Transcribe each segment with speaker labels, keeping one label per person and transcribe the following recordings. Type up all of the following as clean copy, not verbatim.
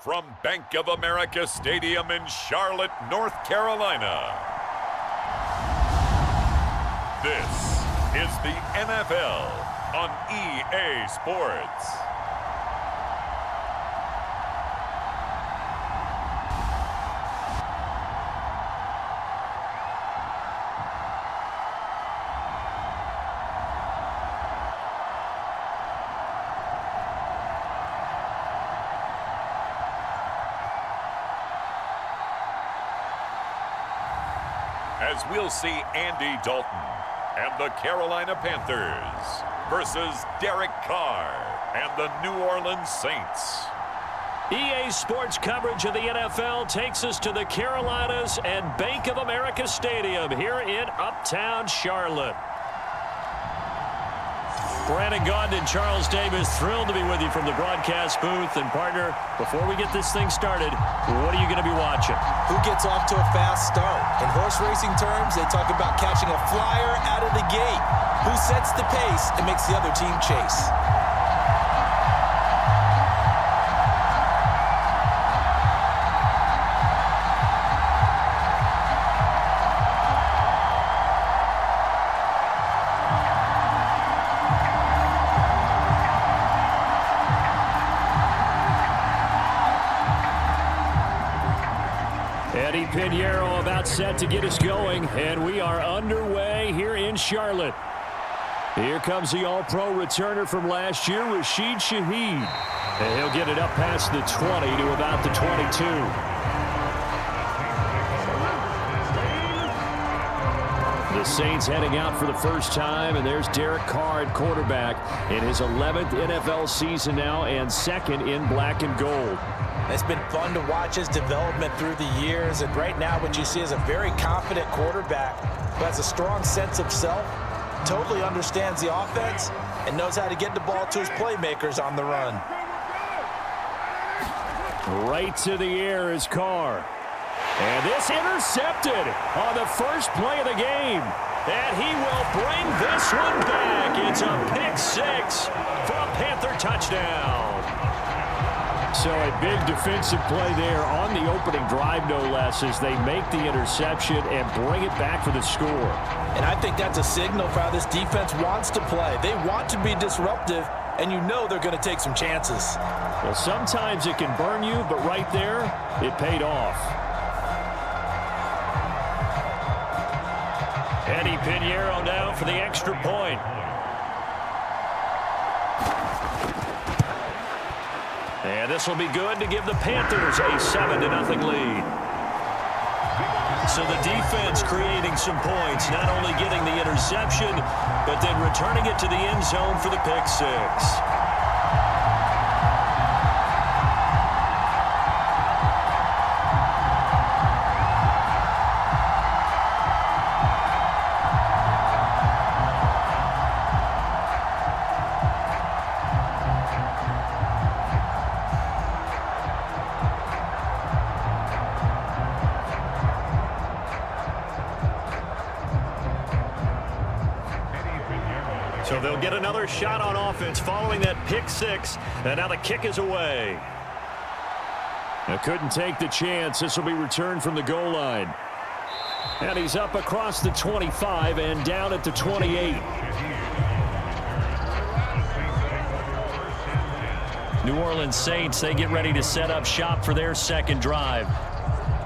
Speaker 1: from Bank of America Stadium in Charlotte, North Carolina. This is the NFL on EA Sports. As we'll see Andy Dalton and the Carolina Panthers versus Derek Carr and the New Orleans Saints.
Speaker 2: EA Sports coverage of the NFL takes us to the Carolinas and Bank of America Stadium here in Uptown Charlotte. Brandon Gaudin and Charles Davis, thrilled to be with you from the broadcast booth. And partner, before we get this thing started, what are you going to be watching?
Speaker 3: Who gets off to a fast start? In horse racing terms, they talk about catching a flyer out of the gate. Who sets the pace and makes the other team chase?
Speaker 2: Pinheiro about set to get us going, and we are underway here in Charlotte. Here comes the All-Pro returner from last year, Rashid Shaheed. And he'll get it up past the 20 to about the 22. The Saints heading out for the first time, and there's Derek Carr at quarterback in his 11th NFL season now and second in black and gold.
Speaker 3: It's been fun to watch his development through the years, and right now what you see is a very confident quarterback who has a strong sense of self, totally understands the offense, and knows how to get the ball to his playmakers on the run.
Speaker 2: Right to the air is Carr. And this intercepted on the first play of the game. And he will bring this one back. It's a pick-6 for a Panther touchdown. So a big defensive play there on the opening drive, no less, as they make the interception and bring it back for the score.
Speaker 3: And I think that's a signal for how this defense wants to play. They want to be disruptive, and you know they're going to take some chances.
Speaker 2: Well, sometimes it can burn you, but right there, it paid off. Eddie Pinheiro now for the extra point. And this will be good to give the Panthers a 7-0 lead. So the defense creating some points, not only getting the interception, but then returning it to the end zone for the pick-6. So they'll get another shot on offense following that pick-6, and now the kick is away. Now couldn't take the chance. This will be returned from the goal line. And he's up across the 25 and down at the 28. New Orleans Saints, they get ready to set up shop for their second drive.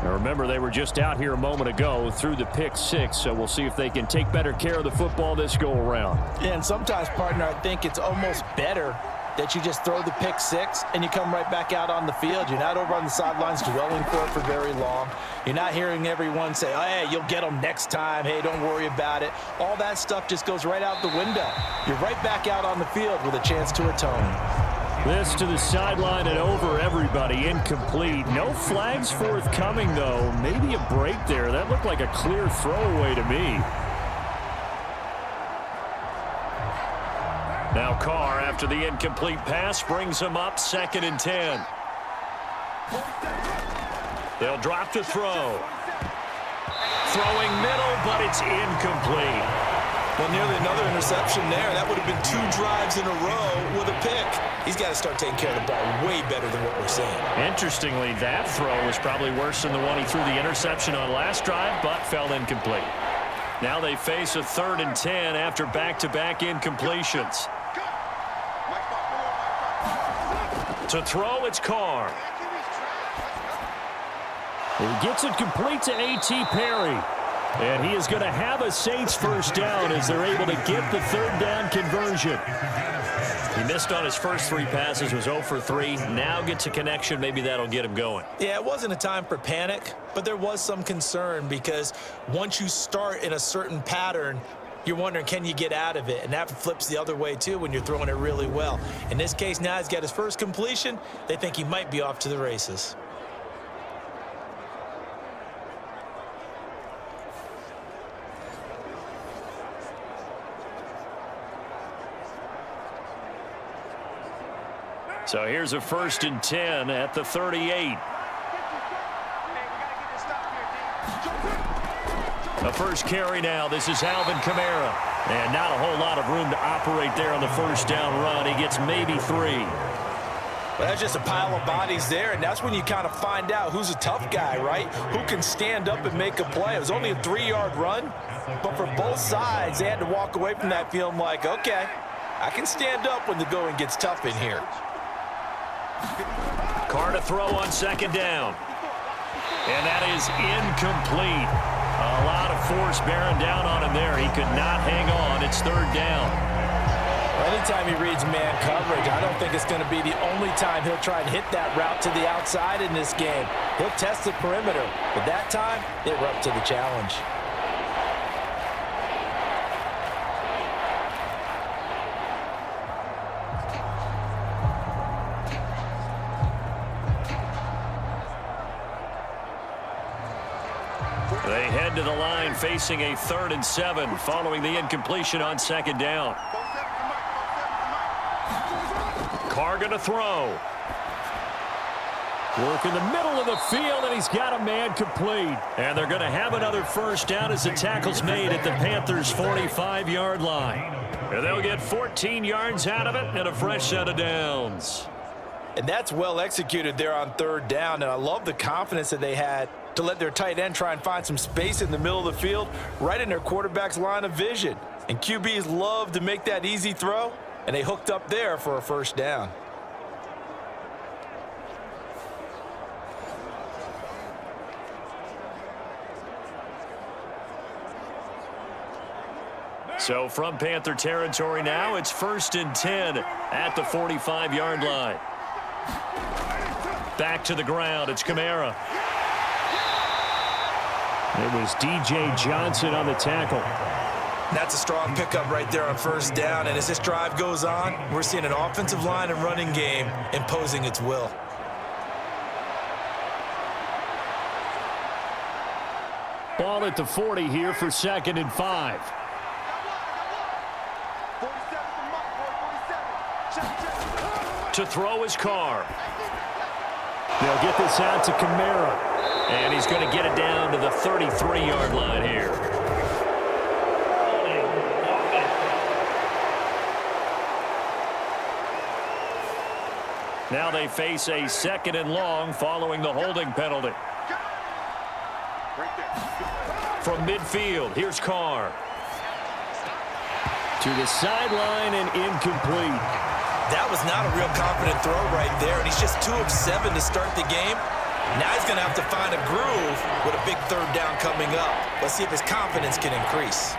Speaker 2: Now remember, they were just out here a moment ago through the pick-6, so we'll see if they can take better care of the football this go-around.
Speaker 3: Yeah, and sometimes, partner, I think it's almost better that you just throw the pick-6 and you come right back out on the field. You're not over on the sidelines dwelling for very long. You're not hearing everyone say, oh, hey, you'll get them next time. Hey, don't worry about it. All that stuff just goes right out the window. You're right back out on the field with a chance to atone.
Speaker 2: This to the sideline and over everybody. Incomplete. No flags forthcoming, though. Maybe a break there. That looked like a clear throwaway to me. Now Carr, after the incomplete pass, brings him up 2nd and 10. They'll drop to throw. Throwing middle, but it's incomplete.
Speaker 3: Well, nearly another interception there. That would have been 2 drives in a row with a pick. He's got to start taking care of the ball way better than what we're seeing.
Speaker 2: Interestingly, that throw was probably worse than the one he threw the interception on last drive, but fell incomplete. Now they face a 3rd and 10 after back-to-back incompletions. To throw, it's Carr. He gets it complete to A.T. Perry. And he is going to have a Saints first down as they're able to get the 3rd down conversion. He missed on his first 3 passes, was 0 for 3. Now gets a connection. Maybe that'll get him going.
Speaker 3: Yeah, it wasn't a time for panic, but there was some concern because once you start in a certain pattern, you're wondering, can you get out of it? And that flips the other way, too, when you're throwing it really well. In this case, now he's got his first completion. They think he might be off to the races.
Speaker 2: So here's a 1st and 10 at the 38. The first carry now. This is Alvin Kamara. And not a whole lot of room to operate there on the first down run. He gets maybe 3.
Speaker 3: Well, that's just a pile of bodies there, and that's when you kind of find out who's a tough guy, right? Who can stand up and make a play. It was only a 3-yard run, but for both sides, they had to walk away from that feeling like, okay, I can stand up when the going gets tough in here.
Speaker 2: Carr to throw on 2nd down. And that is incomplete. A lot of force bearing down on him there. He could not hang on. It's 3rd down.
Speaker 3: Anytime he reads man coverage, I don't think it's going to be the only time he'll try and hit that route to the outside in this game. He'll test the perimeter, but that time, they were up to the challenge.
Speaker 2: They head to the line facing a 3rd and 7 following the incompletion on 2nd down. Carr going to throw. Work in the middle of the field, and he's got a man complete. And they're going to have another first down as the tackle's made at the Panthers' 45-yard line. And they'll get 14 yards out of it and a fresh set of downs.
Speaker 3: And that's well executed there on 3rd down, and I love the confidence that they had to let their tight end try and find some space in the middle of the field, right in their quarterback's line of vision. And QBs love to make that easy throw, and they hooked up there for a first down.
Speaker 2: So from Panther territory now, it's 1st and 10 at the 45-yard line. Back to the ground, it's Kamara. It was D.J. Johnson on the tackle.
Speaker 3: That's a strong pickup right there on 1st down, and as this drive goes on, we're seeing an offensive line and running game imposing its will.
Speaker 2: Ball at the 40 here for 2nd and 5. To throw his Carr. They'll get this out to Kamara. And he's going to get it down to the 33-yard line here. Now they face a 2nd and long following the holding penalty. From midfield, here's Carr. To the sideline and incomplete.
Speaker 3: That was not a real confident throw right there, and he's just 2 of 7 to start the game. Now he's going to have to find a groove with a big 3rd down coming up. Let's see if his confidence can increase.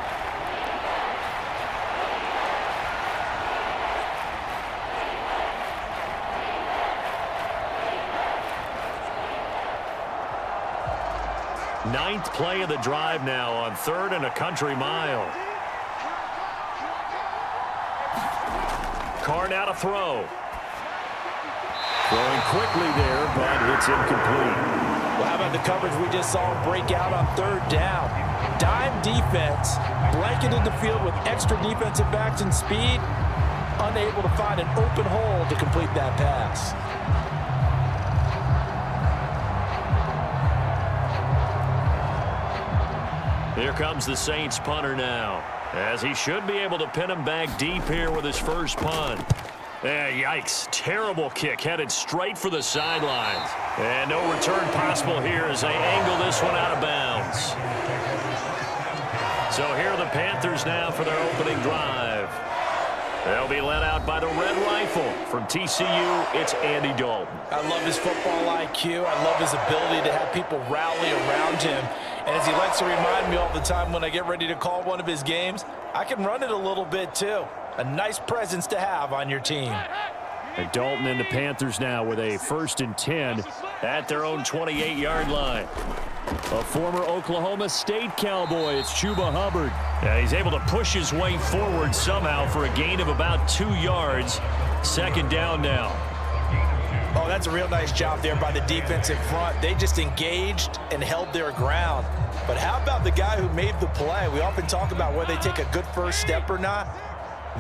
Speaker 2: Ninth play of the drive now on 3rd and a country mile. Carr now to throw. Throwing quickly there, but it's incomplete.
Speaker 3: Well, how about the coverage we just saw him break out on 3rd down? Dime defense, blanketed the field with extra defensive backs and speed, unable to find an open hole to complete that pass.
Speaker 2: Here comes the Saints punter now. as he should be able to pin him back deep here with his first punt. Yikes. Terrible kick headed straight for the sidelines. And no return possible here as they angle this one out of bounds. So here are the Panthers now for their opening drive. They'll be led out by the Red Rifle. From TCU, it's Andy Dalton.
Speaker 3: I love his football IQ. I love his ability to have people rally around him. And as he likes to remind me all the time when I get ready to call one of his games, I can run it a little bit too. A nice presence to have on your team.
Speaker 2: And Dalton and the Panthers now with a 1st and 10 at their own 28-yard line. A former Oklahoma State Cowboy, it's Chuba Hubbard. Yeah, he's able to push his way forward somehow for a gain of about 2 yards. 2nd down now.
Speaker 3: Oh, that's a real nice job there by the defensive front. They just engaged and held their ground. But how about the guy who made the play? We often talk about whether they take a good first step or not.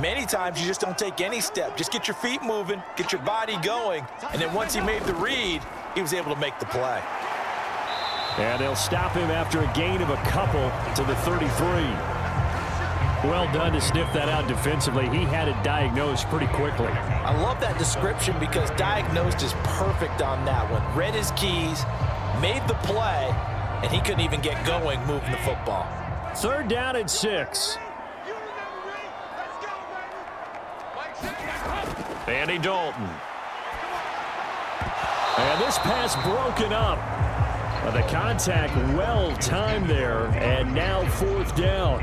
Speaker 3: Many times you just don't take any step. Just get your feet moving, get your body going, and then once he made the read, he was able to make the play.
Speaker 2: And they'll stop him after a gain of a couple to the 33. Well done to sniff that out defensively. He had it diagnosed pretty quickly.
Speaker 3: I love that description because diagnosed is perfect on that one. Read his keys, made the play, and he couldn't even get going moving the football.
Speaker 2: 3rd down and 6. Andy Dalton. And this pass broken up. The contact well timed there, and now 4th down.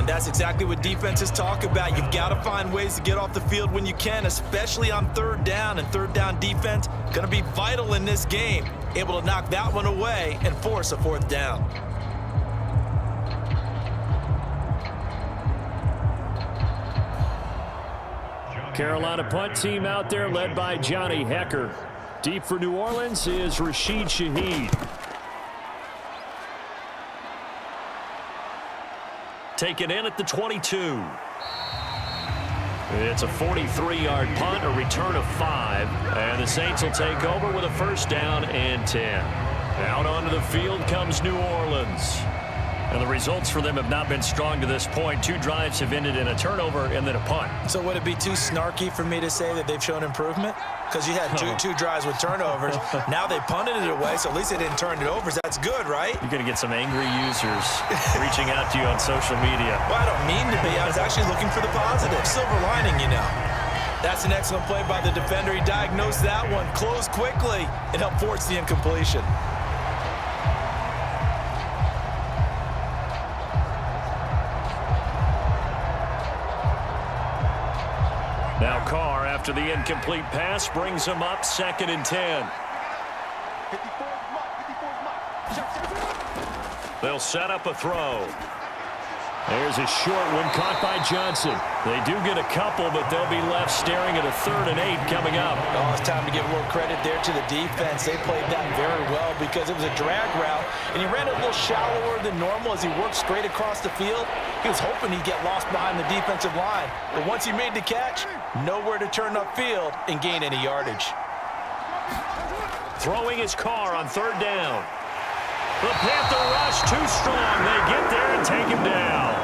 Speaker 3: And that's exactly what defenses talk about. You've got to find ways to get off the field when you can, especially on 3rd down. And 3rd down defense going to be vital in this game. Able to knock that one away and force a 4th down.
Speaker 2: Carolina punt team out there led by Johnny Hecker. Deep for New Orleans is Rashid Shaheed. Taken in at the 22. It's a 43-yard punt, a return of 5. And the Saints will take over with a 1st down and 10. Out onto the field comes New Orleans. And the results for them have not been strong to this point. 2 drives have ended in a turnover and then a punt.
Speaker 3: So would it be too snarky for me to say that they've shown improvement? Because you had two drives with turnovers. Now they punted it away, so at least they didn't turn it over. That's good, right?
Speaker 2: You're going to get some angry users reaching out to you on social media.
Speaker 3: Well, I don't mean to be. I was actually looking for the positive. Silver lining, you know. That's an excellent play by the defender. He diagnosed that one, closed quickly, and helped force the incompletion.
Speaker 2: Now Carr, after the incomplete pass, brings him up 2nd and 10. They'll set up a throw. There's a short one caught by Johnson. They do get a couple, but they'll be left staring at a 3rd and 8 coming up.
Speaker 3: Oh, it's time to give a little credit there to the defense. They played that very well because it was a drag route, and he ran it a little shallower than normal as he worked straight across the field. He was hoping he'd get lost behind the defensive line, but once he made the catch, nowhere to turn upfield and gain any yardage.
Speaker 2: Throwing his Carr on 3rd down. The Panther rush too strong. They get there and take him down.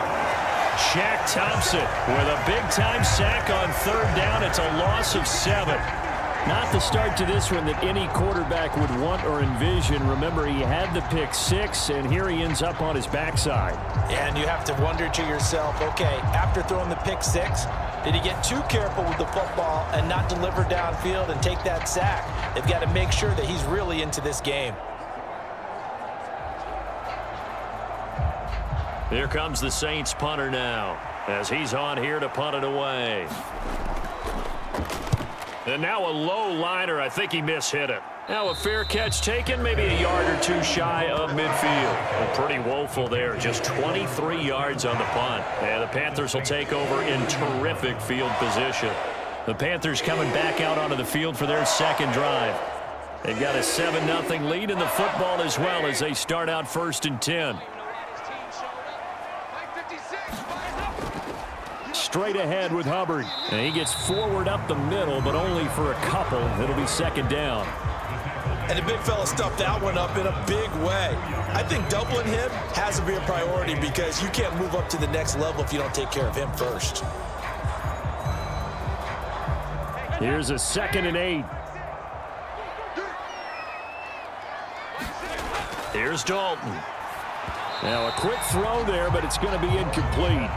Speaker 2: Shaq Thompson with a big-time sack on 3rd down. It's a loss of 7. Not the start to this one that any quarterback would want or envision. Remember, he had the pick 6, and here he ends up on his backside.
Speaker 3: And you have to wonder to yourself, okay, after throwing the pick 6, did he get too careful with the football and not deliver downfield and take that sack? They've got to make sure that he's really into this game.
Speaker 2: Here comes the Saints punter now as he's on here to punt it away. And now a low liner. I think he mishit it. Now a fair catch taken, maybe a yard or 2 shy of midfield. Well, pretty woeful there. Just 23 yards on the punt. And the Panthers will take over in terrific field position. The Panthers coming back out onto the field for their 2nd drive. They've got a 7-0 lead in the football as well as they start out 1st and 10. Straight ahead with Hubbard. And he gets forward up the middle, but only for a couple. It'll be 2nd down.
Speaker 3: And the big fella stuffed that one up in a big way. I think doubling him has to be a priority because you can't move up to the next level if you don't take care of him first.
Speaker 2: Here's a 2nd and 8. Here's Dalton. Now a quick throw there, but it's going to be incomplete.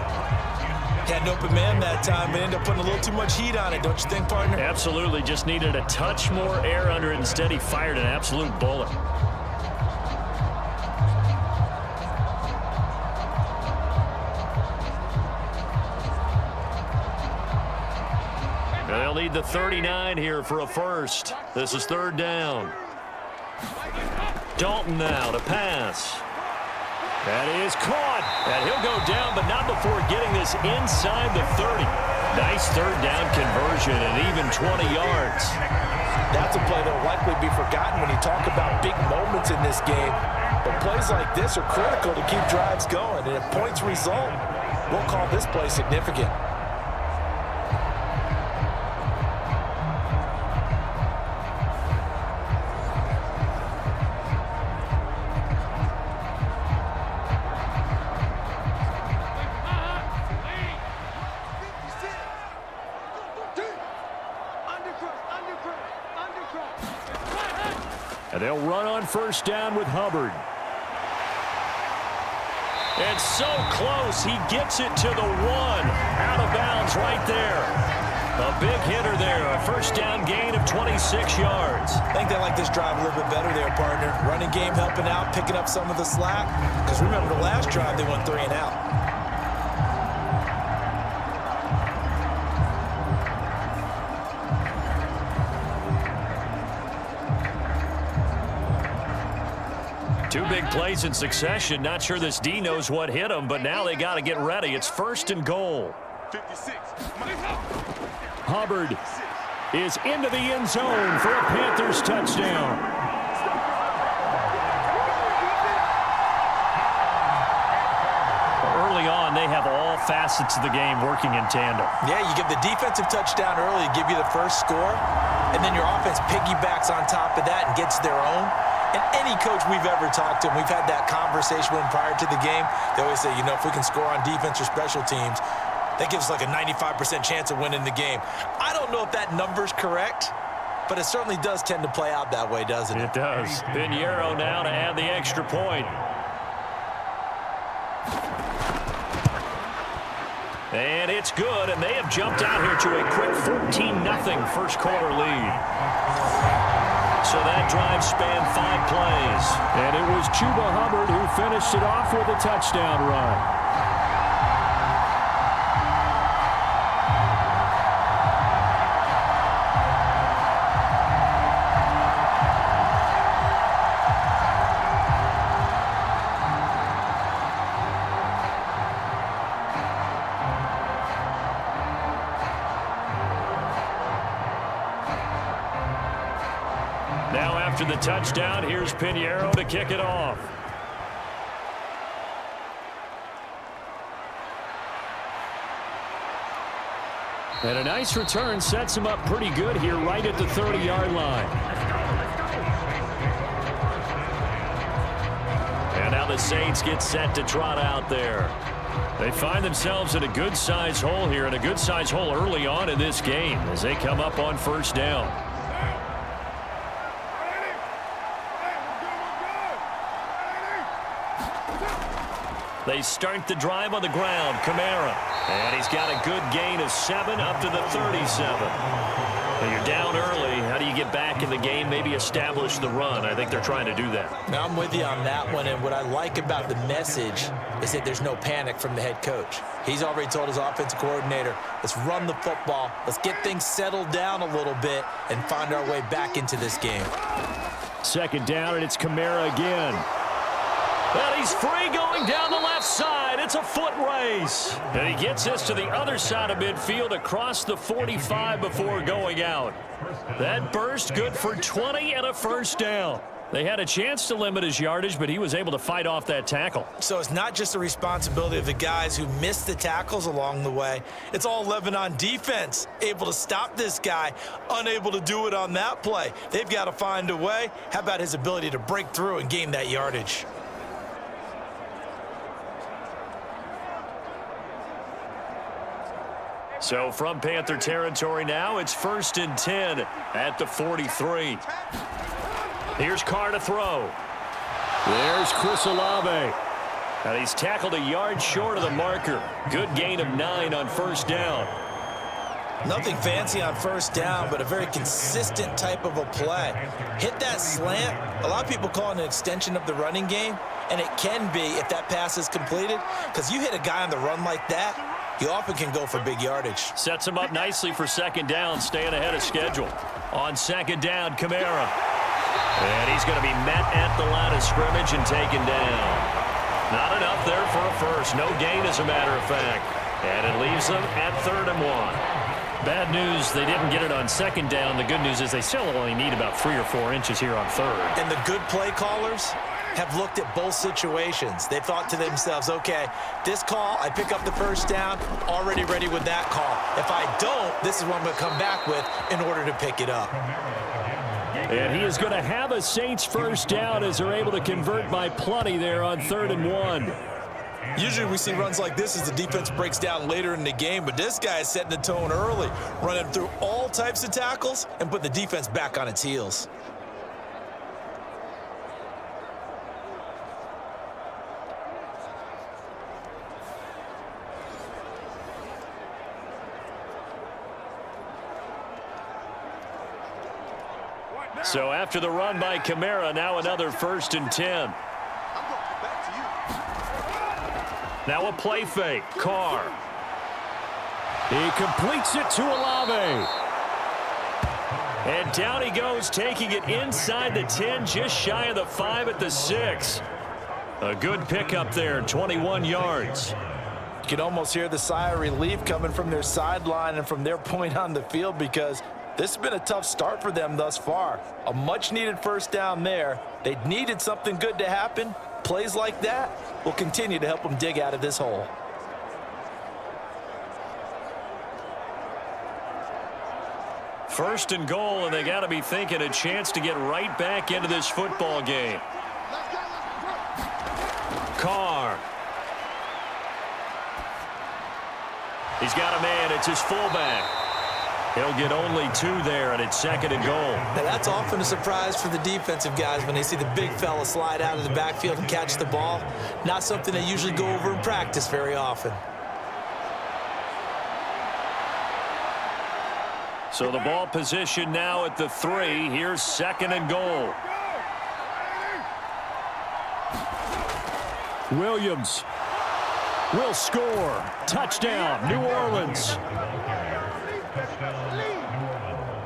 Speaker 3: Had an open man that time, but ended up putting a little too much heat on it, don't you think, partner?
Speaker 2: Absolutely. Just needed a touch more air under it. Instead, he fired an absolute bullet. They'll need the 39 here for a first. This is 3rd down. Dalton now to pass. That is caught. And he'll go down, but not before getting this inside the 30. Nice 3rd down conversion and even 20 yards.
Speaker 3: That's a play that will likely be forgotten when you talk about big moments in this game. But plays like this are critical to keep drives going. And if points result, we'll call this play significant.
Speaker 2: And they'll run on 1st down with Hubbard. And so close, he gets it to the 1. Out of bounds right there. A big hitter there, a 1st down gain of 26 yards.
Speaker 3: I think they like this drive a little bit better there, partner. Running game helping out, picking up some of the slack. Because remember the last drive, they went 3 and out.
Speaker 2: Two big plays in succession. Not sure this D knows what hit him, but now they got to get ready. It's 1st and goal.
Speaker 4: 56.
Speaker 2: Hubbard is into the end zone for a Panthers touchdown. Early on, they have all facets of the game working in tandem.
Speaker 3: Yeah, you give the defensive touchdown early to give you the first score, and then your offense piggybacks on top of that and gets their own. And any coach we've ever talked to, and we've had that conversation with them prior to the game, they always say, you know, if we can score on defense or special teams, that gives us like a 95% chance of winning the game. I don't know if that number's correct, but it certainly does tend to play out that way, doesn't it?
Speaker 2: It does. Pinheiro now to add the extra point. And it's good, and they have jumped out here to a quick 14-0 first quarter lead. So that drive spanned 5 plays. And it was Chuba Hubbard who finished it off with a touchdown run. Now after the touchdown, here's Pinheiro to kick it off. And a nice return sets him up pretty good here right at the 30-yard line. And now the Saints get set to trot out there. They find themselves in a good-sized hole here, and a good-sized hole early on in this game as they come up on 1st down. They start the drive on the ground. Kamara. And he's got a good gain of 7 up to the 37. Now you're down early. How do you get back in the game, maybe establish the run? I think they're trying to do that.
Speaker 3: Now, I'm with you on that one, and what I like about the message is that there's no panic from the head coach. He's already told his offensive coordinator, let's run the football, let's get things settled down a little bit and find our way back into this game.
Speaker 2: 2nd down, and it's Kamara again. And he's free going down the left side. It's a foot race. And he gets this to the other side of midfield across the 45 before going out. That burst good for 20 and a 1st down. They had a chance to limit his yardage, but he was able to fight off that tackle.
Speaker 3: So it's not just the responsibility of the guys who missed the tackles along the way. It's all 11 on defense, able to stop this guy, unable to do it on that play. They've got to find a way. How about his ability to break through and gain that yardage?
Speaker 2: So from Panther territory now, it's 1st and 10 at the 43. Here's Carr to throw. There's Chris Olave. And he's tackled a yard short of the marker. Good gain of 9 on 1st down.
Speaker 3: Nothing fancy on 1st down, but a very consistent type of a play. Hit that slant. A lot of people call it an extension of the running game, and it can be if that pass is completed, because you hit a guy on the run like that, you often can go for big yardage.
Speaker 2: Sets him up nicely for 2nd down, staying ahead of schedule. On 2nd down, Kamara. And he's going to be met at the line of scrimmage and taken down. Not enough there for a first. No gain, as a matter of fact. And it leaves them at 3rd and 1. Bad news, they didn't get it on 2nd down. The good news is they still only need about 3 or 4 inches here on 3rd.
Speaker 3: And the good play callers have looked at both situations. They thought to themselves, okay, this call, I pick up the 1st down, already ready with that call. If I don't, this is what I'm going to come back with in order to pick it up.
Speaker 2: And he is going to have a Saints 1st down as they're able to convert by plenty there on 3rd and 1.
Speaker 3: Usually we see runs like this as the defense breaks down later in the game, but this guy is setting the tone early, running through all types of tackles and put the defense back on its heels.
Speaker 2: So after the run by Kamara, now another 1st and 10. Now a play fake. Carr. He completes it to Olave. And down he goes, taking it inside the 10, just shy of the 5 at the 6. A good pickup there, 21 yards.
Speaker 3: You can almost hear the sigh of relief coming from their sideline and from their point on the field, because this has been a tough start for them thus far. A much-needed 1st down there. They needed something good to happen. Plays like that will continue to help them dig out of this hole.
Speaker 2: First and goal, and they got to be thinking a chance to get right back into this football game. Carr. He's got a man. It's his fullback. He'll get only 2 there, and it's 2nd and goal.
Speaker 3: Now that's often a surprise for the defensive guys when they see the big fella slide out of the backfield and catch the ball. Not something they usually go over in practice very often.
Speaker 2: So the ball position now at the 3. Here's 2nd and goal. Williams will score. Touchdown, New Orleans.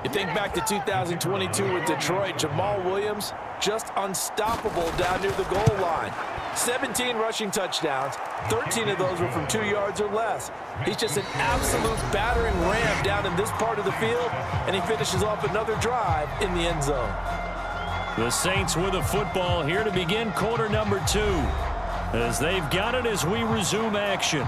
Speaker 3: You think back to 2022 with Detroit, Jamal Williams just unstoppable down near the goal line. 17 rushing touchdowns, 13 of those were from 2 yards or less. He's just an absolute battering ram down in this part of the field, and he finishes off another drive in the end zone.
Speaker 2: The Saints with the football here to begin quarter number 2, as they've got it as we resume action.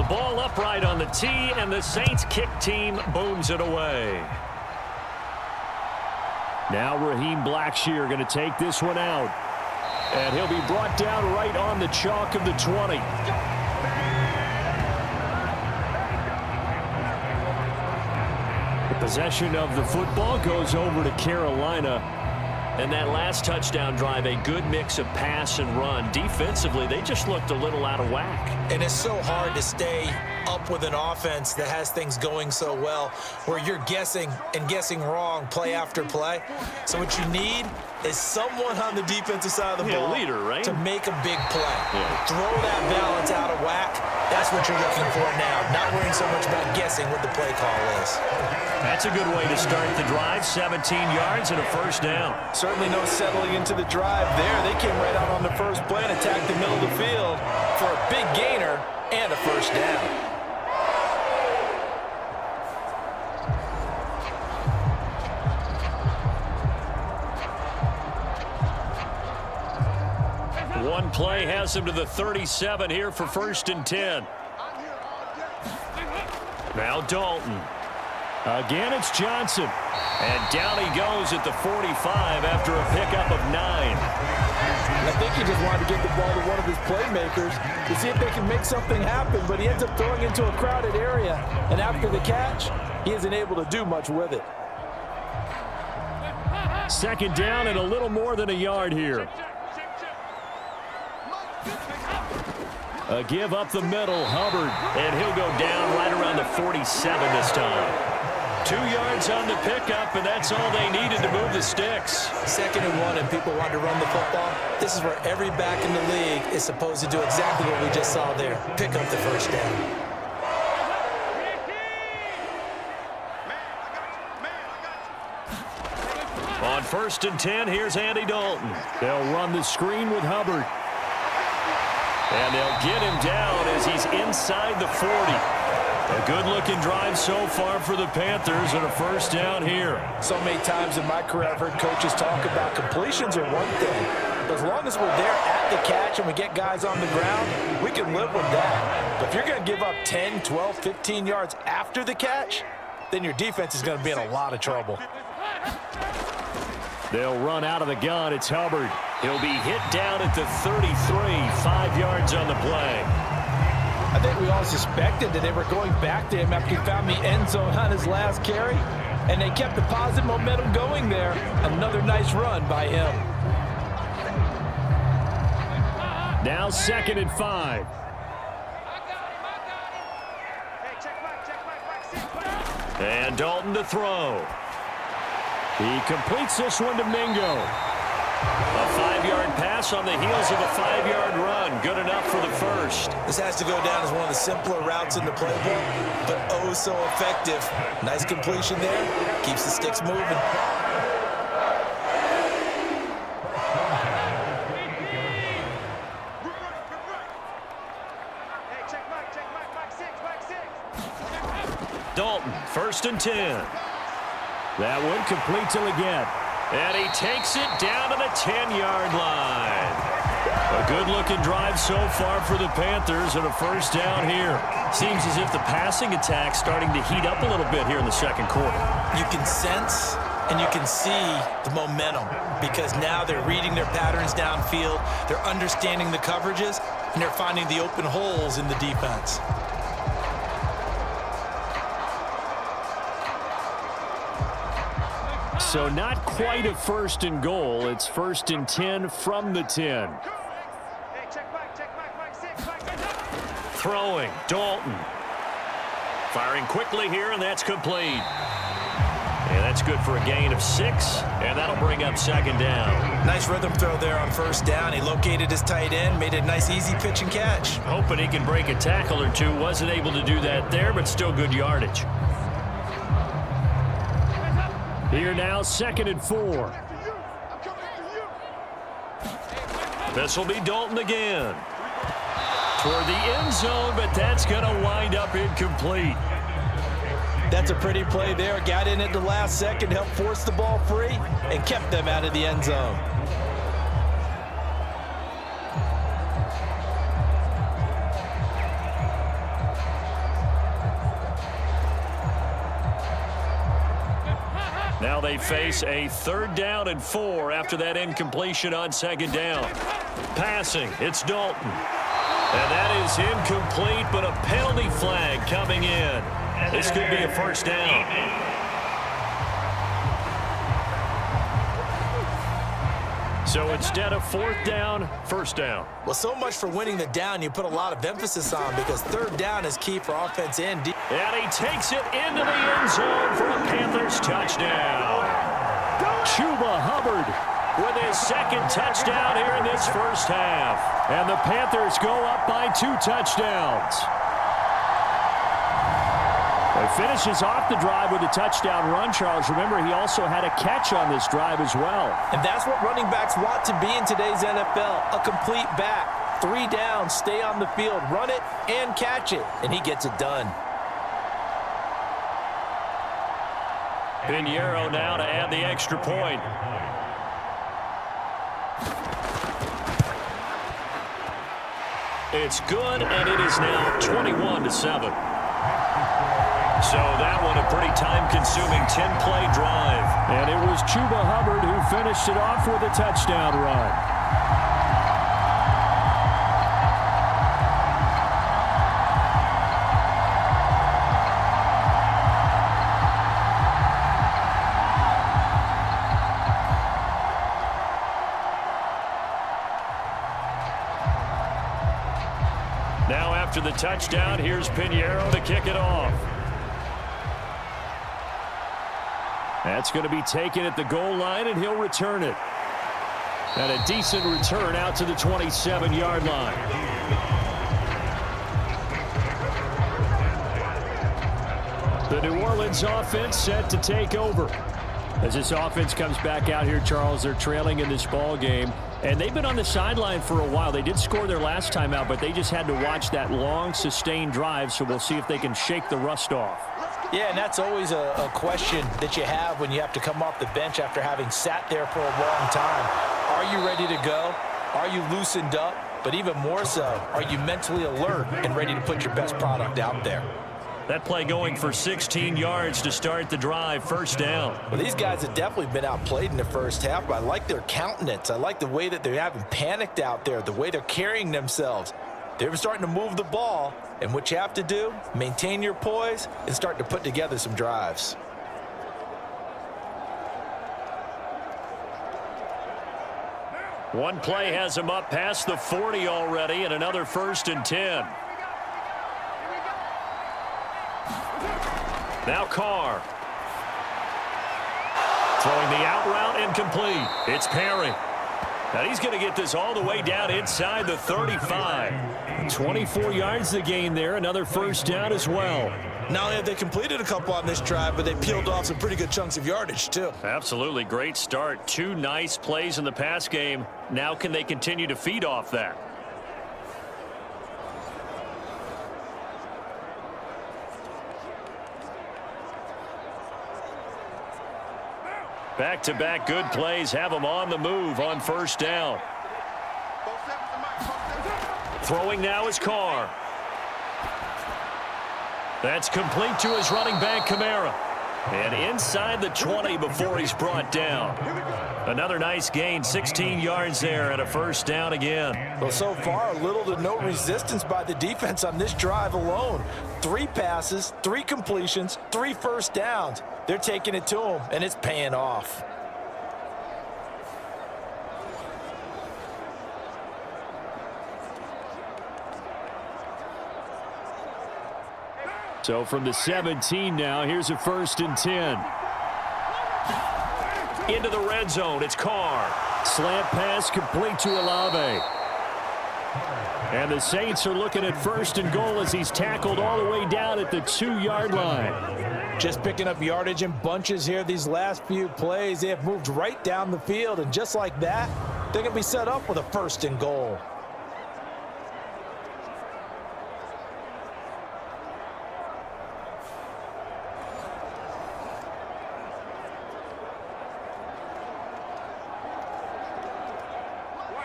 Speaker 2: Ball upright on the tee, and the Saints kick team booms it away. Now Raheem Blackshear going to take this one out. And he'll be brought down right on the chalk of the 20. The possession of the football goes over to Carolina. And that last touchdown drive, a good mix of pass and run. Defensively, they just looked a little out of whack.
Speaker 3: And it's so hard to stay up with an offense that has things going so well, where you're guessing and guessing wrong play after play. So what you need is someone on the defensive side of the ball
Speaker 2: leader, right?
Speaker 3: to make a big play. Throw that balance out of whack. That's what you're looking for now. Not worrying so much about guessing what the play call is.
Speaker 2: That's a good way to start the drive. 17 yards and a first down.
Speaker 3: Certainly no settling into the drive there. They came right out on the first play and attacked the middle of the field for a big gainer and a first down.
Speaker 2: One play has him to the 37 here for 1st and 10. Now Dalton. Again, it's Johnson. And down he goes at the 45 after a pickup of 9.
Speaker 3: I think he just wanted to get the ball to one of his playmakers to see if they can make something happen, but he ends up throwing into a crowded area. And after the catch, he isn't able to do much with it.
Speaker 2: 2nd down and a little more than a yard here. A give up the middle, Hubbard, and he'll go down right around the 47 this time. 2 yards on the pickup, and that's all they needed to move the sticks.
Speaker 3: 2nd and 1, and people want to run the football. This is where every back in the league is supposed to do exactly what we just saw there. Pick up the first down.
Speaker 2: On 1st and 10, here's Andy Dalton. They'll run the screen with Hubbard. And they'll get him down as he's inside the 40. A good-looking drive so far for the Panthers and a first down here.
Speaker 3: So many times in my career I've heard coaches talk about completions are one thing. But as long as we're there at the catch and we get guys on the ground, we can live with that. But if you're going to give up 10, 12, 15 yards after the catch, then your defense is going to be in a lot of trouble.
Speaker 2: They'll run out of the gun. It's Hubbard. He'll be hit down at the 33, 5 yards on the play.
Speaker 3: I think we all suspected that they were going back to him after he found the end zone on his last carry, and they kept the positive momentum going there. Another nice run by him.
Speaker 2: Now 2nd and 5. And Dalton to throw. He completes this one to Mingo. A 5-yard pass on the heels of a 5-yard run. Good enough for the first.
Speaker 3: This has to go down as one of the simpler routes in the playbook, but oh so effective. Nice completion there. Keeps the sticks moving.
Speaker 2: Dalton, 1st and 10. That one completes him again. And he takes it down to the 10-yard line. A good-looking drive so far for the Panthers and a first down here. Seems as if the passing attack's starting to heat up a little bit here in the 2nd quarter.
Speaker 3: You can sense and you can see the momentum because now they're reading their patterns downfield, they're understanding the coverages, and they're finding the open holes in the defense.
Speaker 2: So not quite a 1st and goal. It's 1st and 10 from the 10. Throwing, Dalton. Firing quickly here, and that's complete. And that's good for a gain of 6, and that'll bring up 2nd down.
Speaker 3: Nice rhythm throw there on 1st down. He located his tight end, made a nice easy pitch and catch.
Speaker 2: Hoping he can break a tackle or two. Wasn't able to do that there, but still good yardage. Here now, 2nd and 4. This will be Dalton again. Toward the end zone, but that's going to wind up incomplete.
Speaker 3: That's a pretty play there. Got in at the last second, helped force the ball free, and kept them out of the end zone.
Speaker 2: Now they face a 3rd down and 4 after that incompletion on 2nd down. Passing, it's Dalton. And that is incomplete, but a penalty flag coming in. This could be a first down. So instead of fourth down, first down.
Speaker 3: Well, so much for winning the down you put a lot of emphasis on, because third down is key for offense and defense.
Speaker 2: And he takes it into the end zone for a Panthers touchdown. Chuba Hubbard with his second touchdown here in this first half. And the Panthers go up by 2 touchdowns. He finishes off the drive with a touchdown run, Charles. Remember, he also had a catch on this drive as well.
Speaker 3: And that's what running backs want to be in today's NFL, a complete back. 3 downs, stay on the field, run it, and catch it. And he gets it done.
Speaker 2: Pinheiro now to add the extra point. It's good, and it is now 21-7. So that one a pretty time-consuming 10-play drive. And it was Chuba Hubbard who finished it off with a touchdown run. Now after the touchdown, here's Pinheiro to kick it off. That's going to be taken at the goal line, and he'll return it. And a decent return out to the 27-yard line. The New Orleans offense set to take over. As this offense comes back out here, Charles, they're trailing in this ball game. And they've been on the sideline for a while. They did score their last time out, but they just had to watch that long, sustained drive, so we'll see if they can shake the rust off.
Speaker 3: Yeah, and that's always a question that you have when you have to come off the bench after having sat there for a long time. Are you ready to go? Are you loosened up? But even more so, are you mentally alert and ready to put your best product out there?
Speaker 2: That play going for 16 yards to start the drive, first down.
Speaker 3: Well, these guys have definitely been outplayed in the first half, but I like their countenance. I like the way that they haven't panicked out there, the way they're carrying themselves. They're starting to move the ball, and what you have to do, maintain your poise and start to put together some drives.
Speaker 2: One play has him up past the 40 already, and another 1st and 10. Now Carr. Throwing the out route incomplete. It's Perry. Now he's going to get this all the way down inside the 35. 24 yards to gain there. Another first down as well.
Speaker 3: Not only have they completed a couple on this drive, but they peeled off some pretty good chunks of yardage, too.
Speaker 2: Absolutely. Great start. 2 nice plays in the pass game. Now can they continue to feed off that? Back-to-back good plays have them on the move on first down. Throwing now is Carr. That's complete to his running back, Kamara. And inside the 20 before he's brought down. Another nice gain, 16 yards there, and a first down again.
Speaker 3: Well, so far, little to no resistance by the defense on this drive alone. 3 passes, 3 completions, 3 first downs. They're taking it to him, and it's paying off.
Speaker 2: So from the 17 now, here's a 1st and 10. Into the red zone, it's Carr. Slant pass complete to Olave. And the Saints are looking at 1st and goal as he's tackled all the way down at the 2-yard line.
Speaker 3: Just picking up yardage in bunches here these last few plays. They have moved right down the field, and just like that, they're going to be set up with a 1st and goal.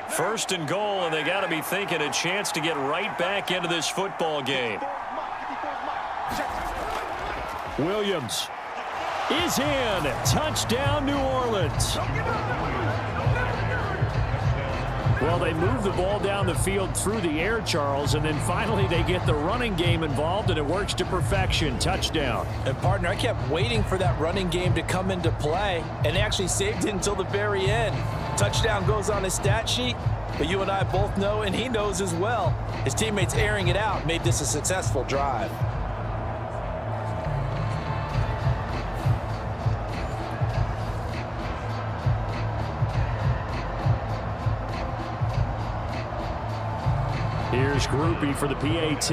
Speaker 2: First and goal, and they got to be thinking a chance to get right back into this football game. Williams is in. Touchdown, New Orleans. Well, they move the ball down the field through the air, Charles, and then finally they get the running game involved, and it works to perfection. Touchdown.
Speaker 3: And, partner, I kept waiting for that running game to come into play, and they actually saved it until the very end. Touchdown goes on his stat sheet, but you and I both know, and he knows as well, his teammates airing it out made this a successful drive.
Speaker 2: Here's Groupie for the PAT.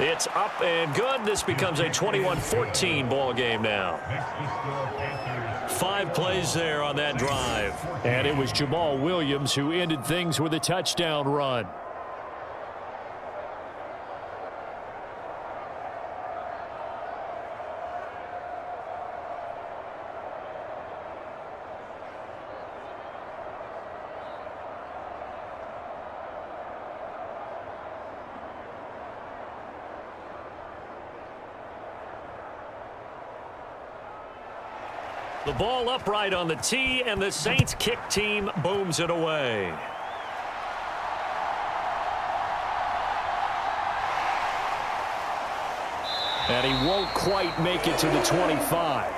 Speaker 2: It's up and good. This becomes a 21-14 ball game now. 5 plays there on that drive. And it was Jamal Williams who ended things with a touchdown run. The ball upright on the tee, and the Saints kick team booms it away. And he won't quite make it to the 25.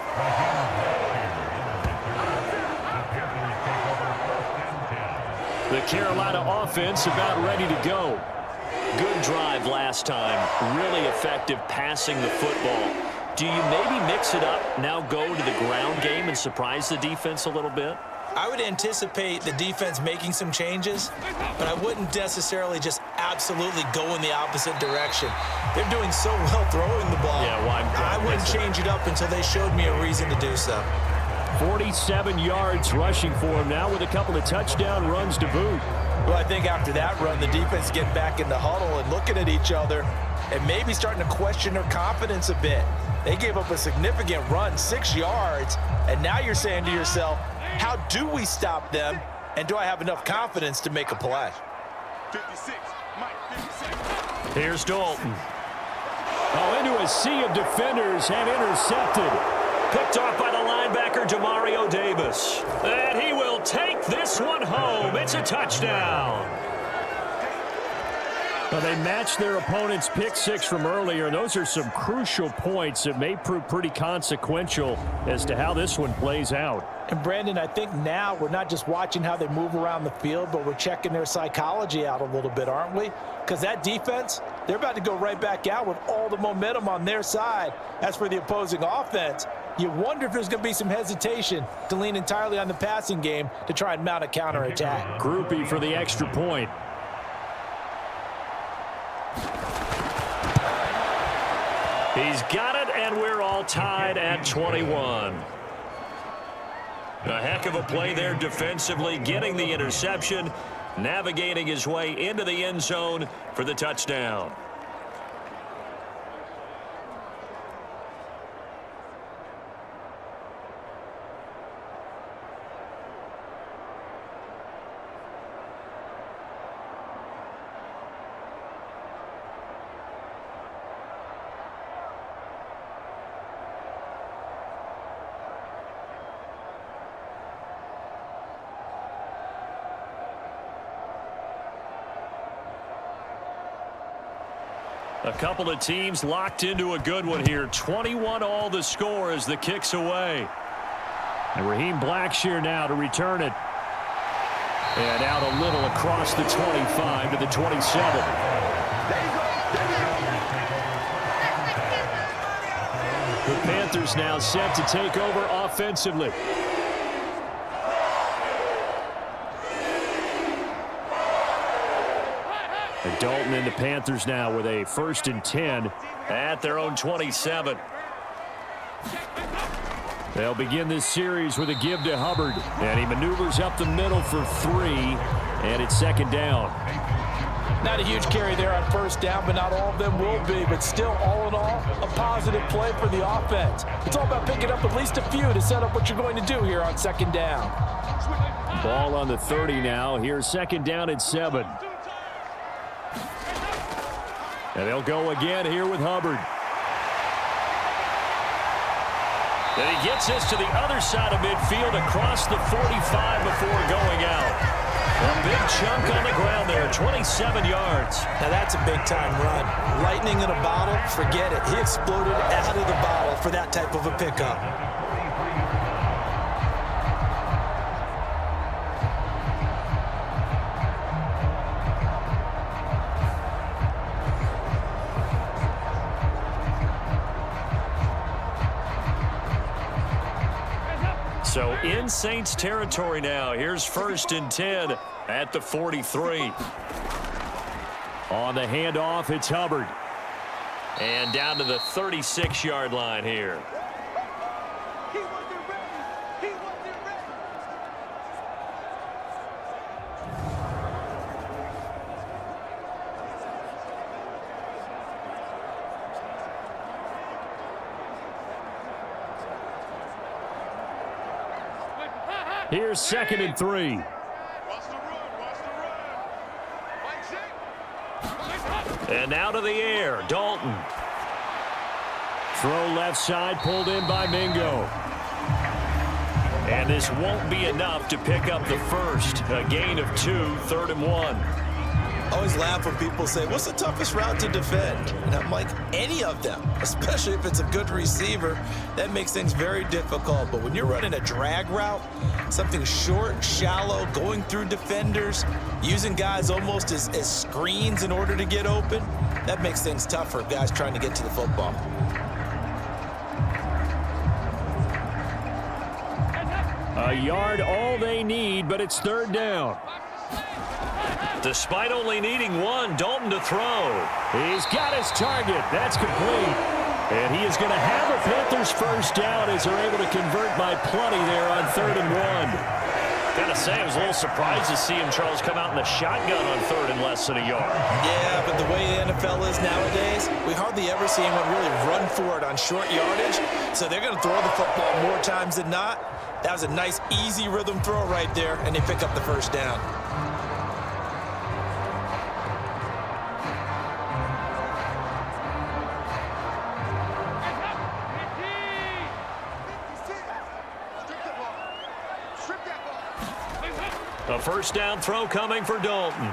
Speaker 2: The Carolina offense about ready to go. Good drive last time. Really effective passing the football. Do you maybe mix it up, now go to the ground game and surprise the defense a little bit?
Speaker 3: I would anticipate the defense making some changes, but I wouldn't necessarily just absolutely go in the opposite direction. They're doing so well throwing the ball.
Speaker 2: Yeah, well,
Speaker 3: I wouldn't change it up until they showed me a reason to do so.
Speaker 2: 47 yards rushing for him now with a couple of touchdown runs to boot.
Speaker 3: Well, I think after that run, the defense getting back in the huddle and looking at each other and maybe starting to question their confidence a bit. They gave up a significant run, 6 yards, and now you're saying to yourself, how do we stop them, and do I have enough confidence to make a play?
Speaker 4: 56, Mike, 56.
Speaker 2: Here's Dalton. Oh, into a sea of defenders and intercepted. Picked off by the linebacker, Demario Davis. And he will take this one home. It's a touchdown. Well, they matched their opponent's pick 6 from earlier. Those are some crucial points that may prove pretty consequential as to how this one plays out.
Speaker 3: And, Brandon, I think now we're not just watching how they move around the field, but we're checking their psychology out a little bit, aren't we? Because that defense, they're about to go right back out with all the momentum on their side. As for the opposing offense, you wonder if there's going to be some hesitation to lean entirely on the passing game to try and mount a counterattack.
Speaker 2: Groupie for the extra point. He's got it, and we're all tied at 21. A heck of a play there defensively, getting the interception, navigating his way into the end zone for the touchdown. A couple of teams locked into a good one here. 21 all the score as the kick's away. And Raheem Blackshear now to return it. And out a little across the 25 to the 27. The Panthers now set to take over offensively. And Dalton and the Panthers now with a 1st and 10 at their own 27. They'll begin this series with a give to Hubbard. And he maneuvers up the middle for 3. And it's 2nd down.
Speaker 3: Not a huge carry there on 1st down, but not all of them will be. But still, all in all, a positive play for the offense. It's all about picking up at least a few to set up what you're going to do here on 2nd down.
Speaker 2: Ball on the 30 now. Here's 2nd down and 7. And they'll go again here with Hubbard. And he gets this to the other side of midfield across the 45 before going out. A big chunk on the ground there, 27 yards.
Speaker 3: Now that's a big-time run. Lightning in a bottle, forget it. He exploded out of the bottle for that type of a pickup.
Speaker 2: So in Saints territory now. Here's 1st and 10 at the 43. On the handoff, it's Hubbard. And down to the 36-yard line here.
Speaker 4: He wasn't ready. He wasn't ready.
Speaker 2: Here's 2nd and 3.
Speaker 4: Watch the run. Watch the run.
Speaker 2: And now to the air, Dalton. Throw left side, pulled in by Mingo. And this won't be enough to pick up the first. A gain of 2, 3rd and 1.
Speaker 3: I always laugh when people say, what's the toughest route to defend? And I'm like, any of them, especially if it's a good receiver. That makes things very difficult. But when you're running a drag route, something short, shallow, going through defenders, using guys almost as screens in order to get open, that makes things tough for guys trying to get to the football.
Speaker 2: A yard all they need, but it's 3rd down. Despite only needing 1, Dalton to throw. He's got his target. That's complete. And he is going to have a Panthers first down as they're able to convert by plenty there on 3rd and 1. Gotta say, I was a little surprised to see him, Charles, come out in the shotgun on 3rd and less than a yard.
Speaker 3: Yeah, but the way the NFL is nowadays, we hardly ever see anyone really run for it on short yardage. So they're going to throw the football more times than not. That was a nice, easy rhythm throw right there, and they pick up the first down.
Speaker 2: A first down throw coming for Dalton.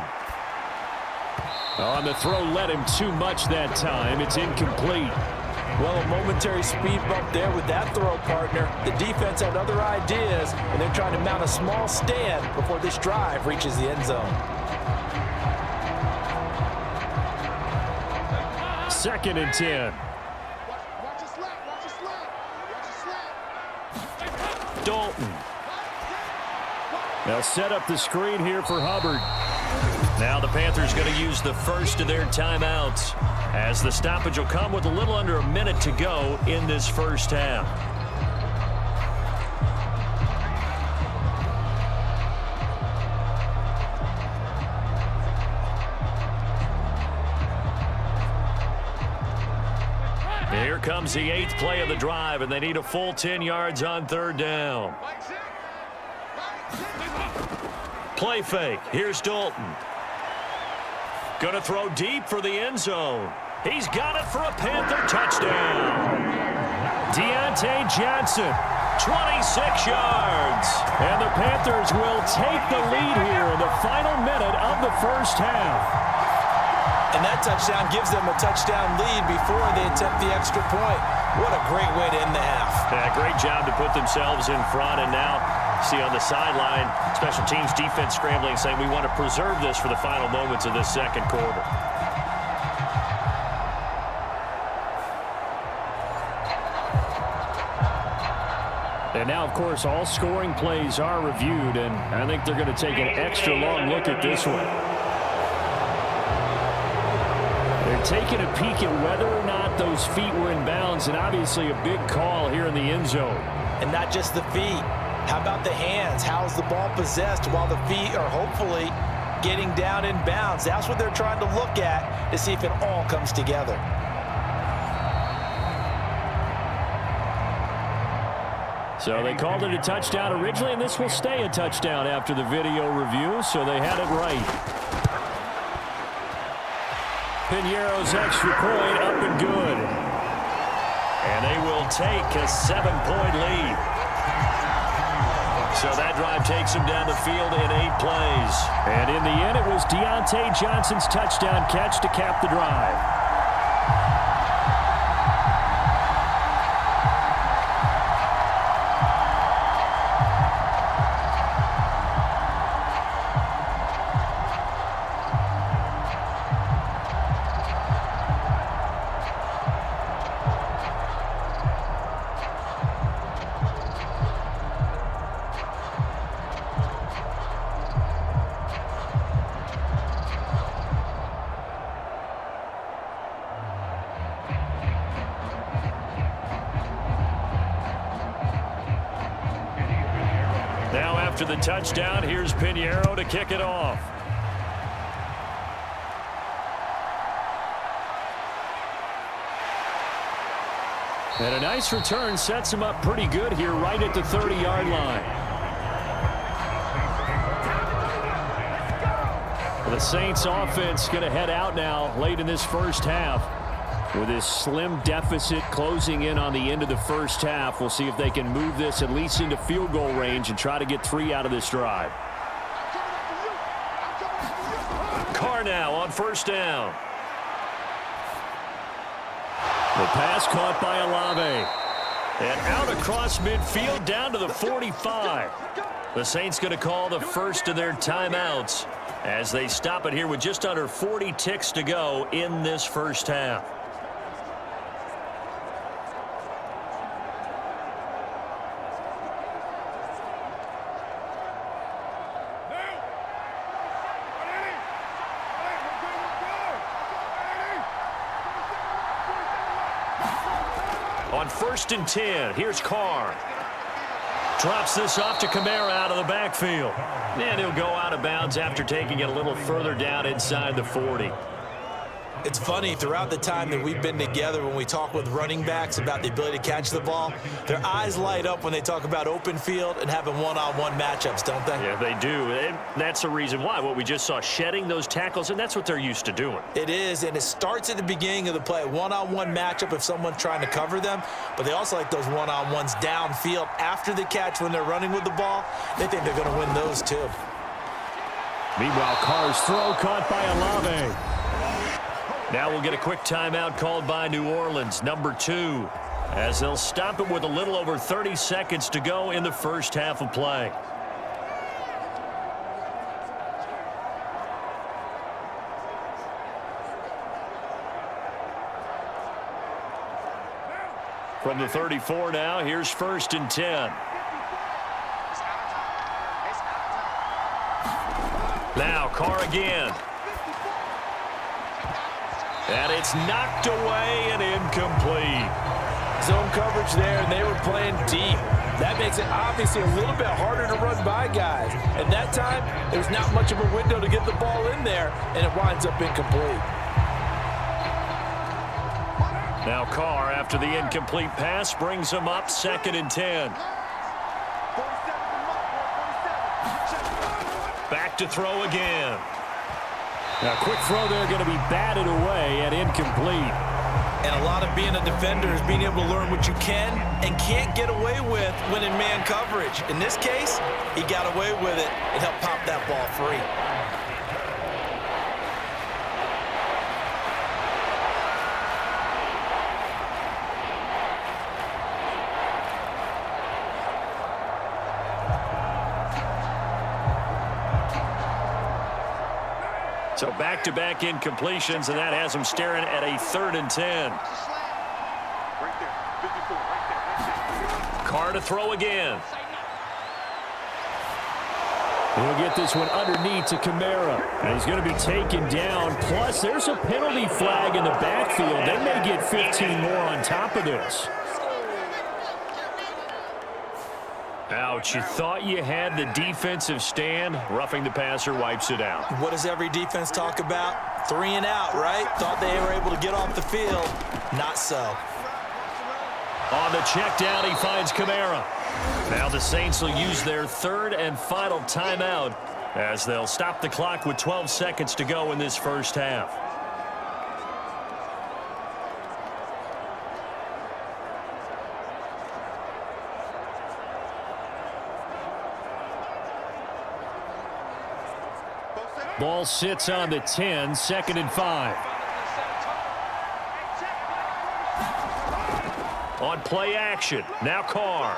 Speaker 2: On the throw led him too much that time. It's incomplete.
Speaker 3: Well, a momentary speed bump there with that throw, partner. The defense had other ideas, and they're trying to mount a small stand before this drive reaches the end zone.
Speaker 2: 2nd and 10.
Speaker 4: Watch your slap. Watch your slap. Watch your slap.
Speaker 2: Dalton. They'll set up the screen here for Hubbard. Now the Panthers going to use the first of their timeouts, as the stoppage will come with a little under a minute to go in this first half. Here comes the 8th play of the drive, and they need a full 10 yards on 3rd down. Play fake. Here's Dalton. Gonna throw deep for the end zone. He's got it for a Panther touchdown. Deontay Johnson, 26 yards. And the Panthers will take the lead here in the final minute of the first half.
Speaker 3: And that touchdown gives them a touchdown lead before they attempt the extra point. What a great way to end the half.
Speaker 2: Yeah, great job to put themselves in front, and now see on the sideline, special teams defense scrambling, saying we want to preserve this for the final moments of this second quarter. And now, of course, all scoring plays are reviewed, and I think they're going to take an extra long look at this one. They're taking a peek at whether or not those feet were in bounds, and obviously a big call here in the end zone.
Speaker 3: And not just the feet. How about the hands? How's the ball possessed while the feet are hopefully getting down in bounds? That's what they're trying to look at to see if it all comes together.
Speaker 2: So they called it a touchdown originally, and this will stay a touchdown after the video review, so they had it right. Piñeiro's extra point up and good. And they will take a 7-point lead. So that drive takes him down the field in 8 plays. And in the end, it was Deontay Johnson's touchdown catch to cap the drive. Now after the touchdown, here's Pinheiro to kick it off. And a nice return sets him up pretty good here right at the 30-yard line. The Saints offense going to head out now late in this first half. With this slim deficit closing in on the end of the first half, we'll see if they can move this at least into field goal range and try to get 3 out of this drive. Carr now on first down. The pass caught by Olave. And out across midfield down to the 45. The Saints going to call the first of their timeouts as they stop it here with just under 40 ticks to go in this first half. On 1st and 10, here's Carr. Drops this off to Kamara out of the backfield. And he'll go out of bounds after taking it a little further down inside the 40.
Speaker 3: It's funny, throughout the time that we've been together, when we talk with running backs about the ability to catch the ball, their eyes light up when they talk about open field and having one-on-one matchups, don't they?
Speaker 2: Yeah, they do. And that's the reason why. What we just saw, shedding those tackles, and that's what they're used to doing.
Speaker 3: It is, and it starts at the beginning of the play. One-on-one matchup if someone's trying to cover them, but they also like those one-on-ones downfield after the catch when they're running with the ball. They think they're going to win those too.
Speaker 2: Meanwhile, Carr's throw caught by Olave. Now we'll get a quick timeout called by New Orleans, number 2, as they'll stop it with a little over 30 seconds to go in the first half of play. From the 34 now, here's 1st and 10. Now Carr again. And it's knocked away and incomplete.
Speaker 3: Zone coverage there, and they were playing deep. That makes it obviously a little bit harder to run by guys. And that time, there's not much of a window to get the ball in there, and it winds up incomplete.
Speaker 2: Now Carr, after the incomplete pass, brings him up 2nd and 10. Back to throw again. Now, quick throw there going to be batted away and incomplete.
Speaker 3: And a lot of being a defender is being able to learn what you can and can't get away with when in man coverage. In this case, he got away with it and helped pop that ball free.
Speaker 2: So back-to-back incompletions, and that has him staring at a 3rd and 10. Carr to throw again. He'll get this one underneath to Kamara. And he's going to be taken down. Plus, there's a penalty flag in the backfield. They may get 15 more on top of this. Ouch, you thought you had the defensive stand. Roughing the passer wipes it out.
Speaker 3: What does every defense talk about? 3 and out, right? Thought they were able to get off the field. Not so.
Speaker 2: On the check down, he finds Kamara. Now the Saints will use their 3rd and final timeout as they'll stop the clock with 12 seconds to go in this first half. Ball sits on the 10, 2nd and 5. On play action, now Carr.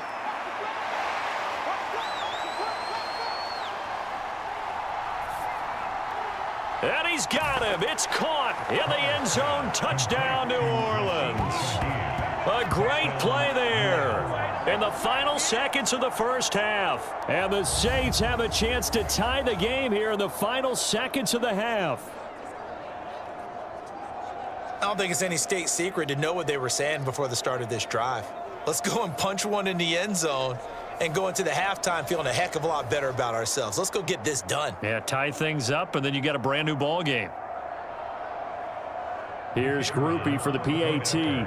Speaker 2: And he's got him. It's caught in the end zone. Touchdown, New Orleans. A great play there in the final seconds of the first half. And the Saints have a chance to tie the game here in the final seconds of the half.
Speaker 3: I don't think it's any state secret to know what they were saying before the start of this drive. Let's go and punch one in the end zone and go into the halftime feeling a heck of a lot better about ourselves. Let's go get this done.
Speaker 2: Yeah, tie things up, and then you got a brand new ball game. Here's Groupie for the PAT.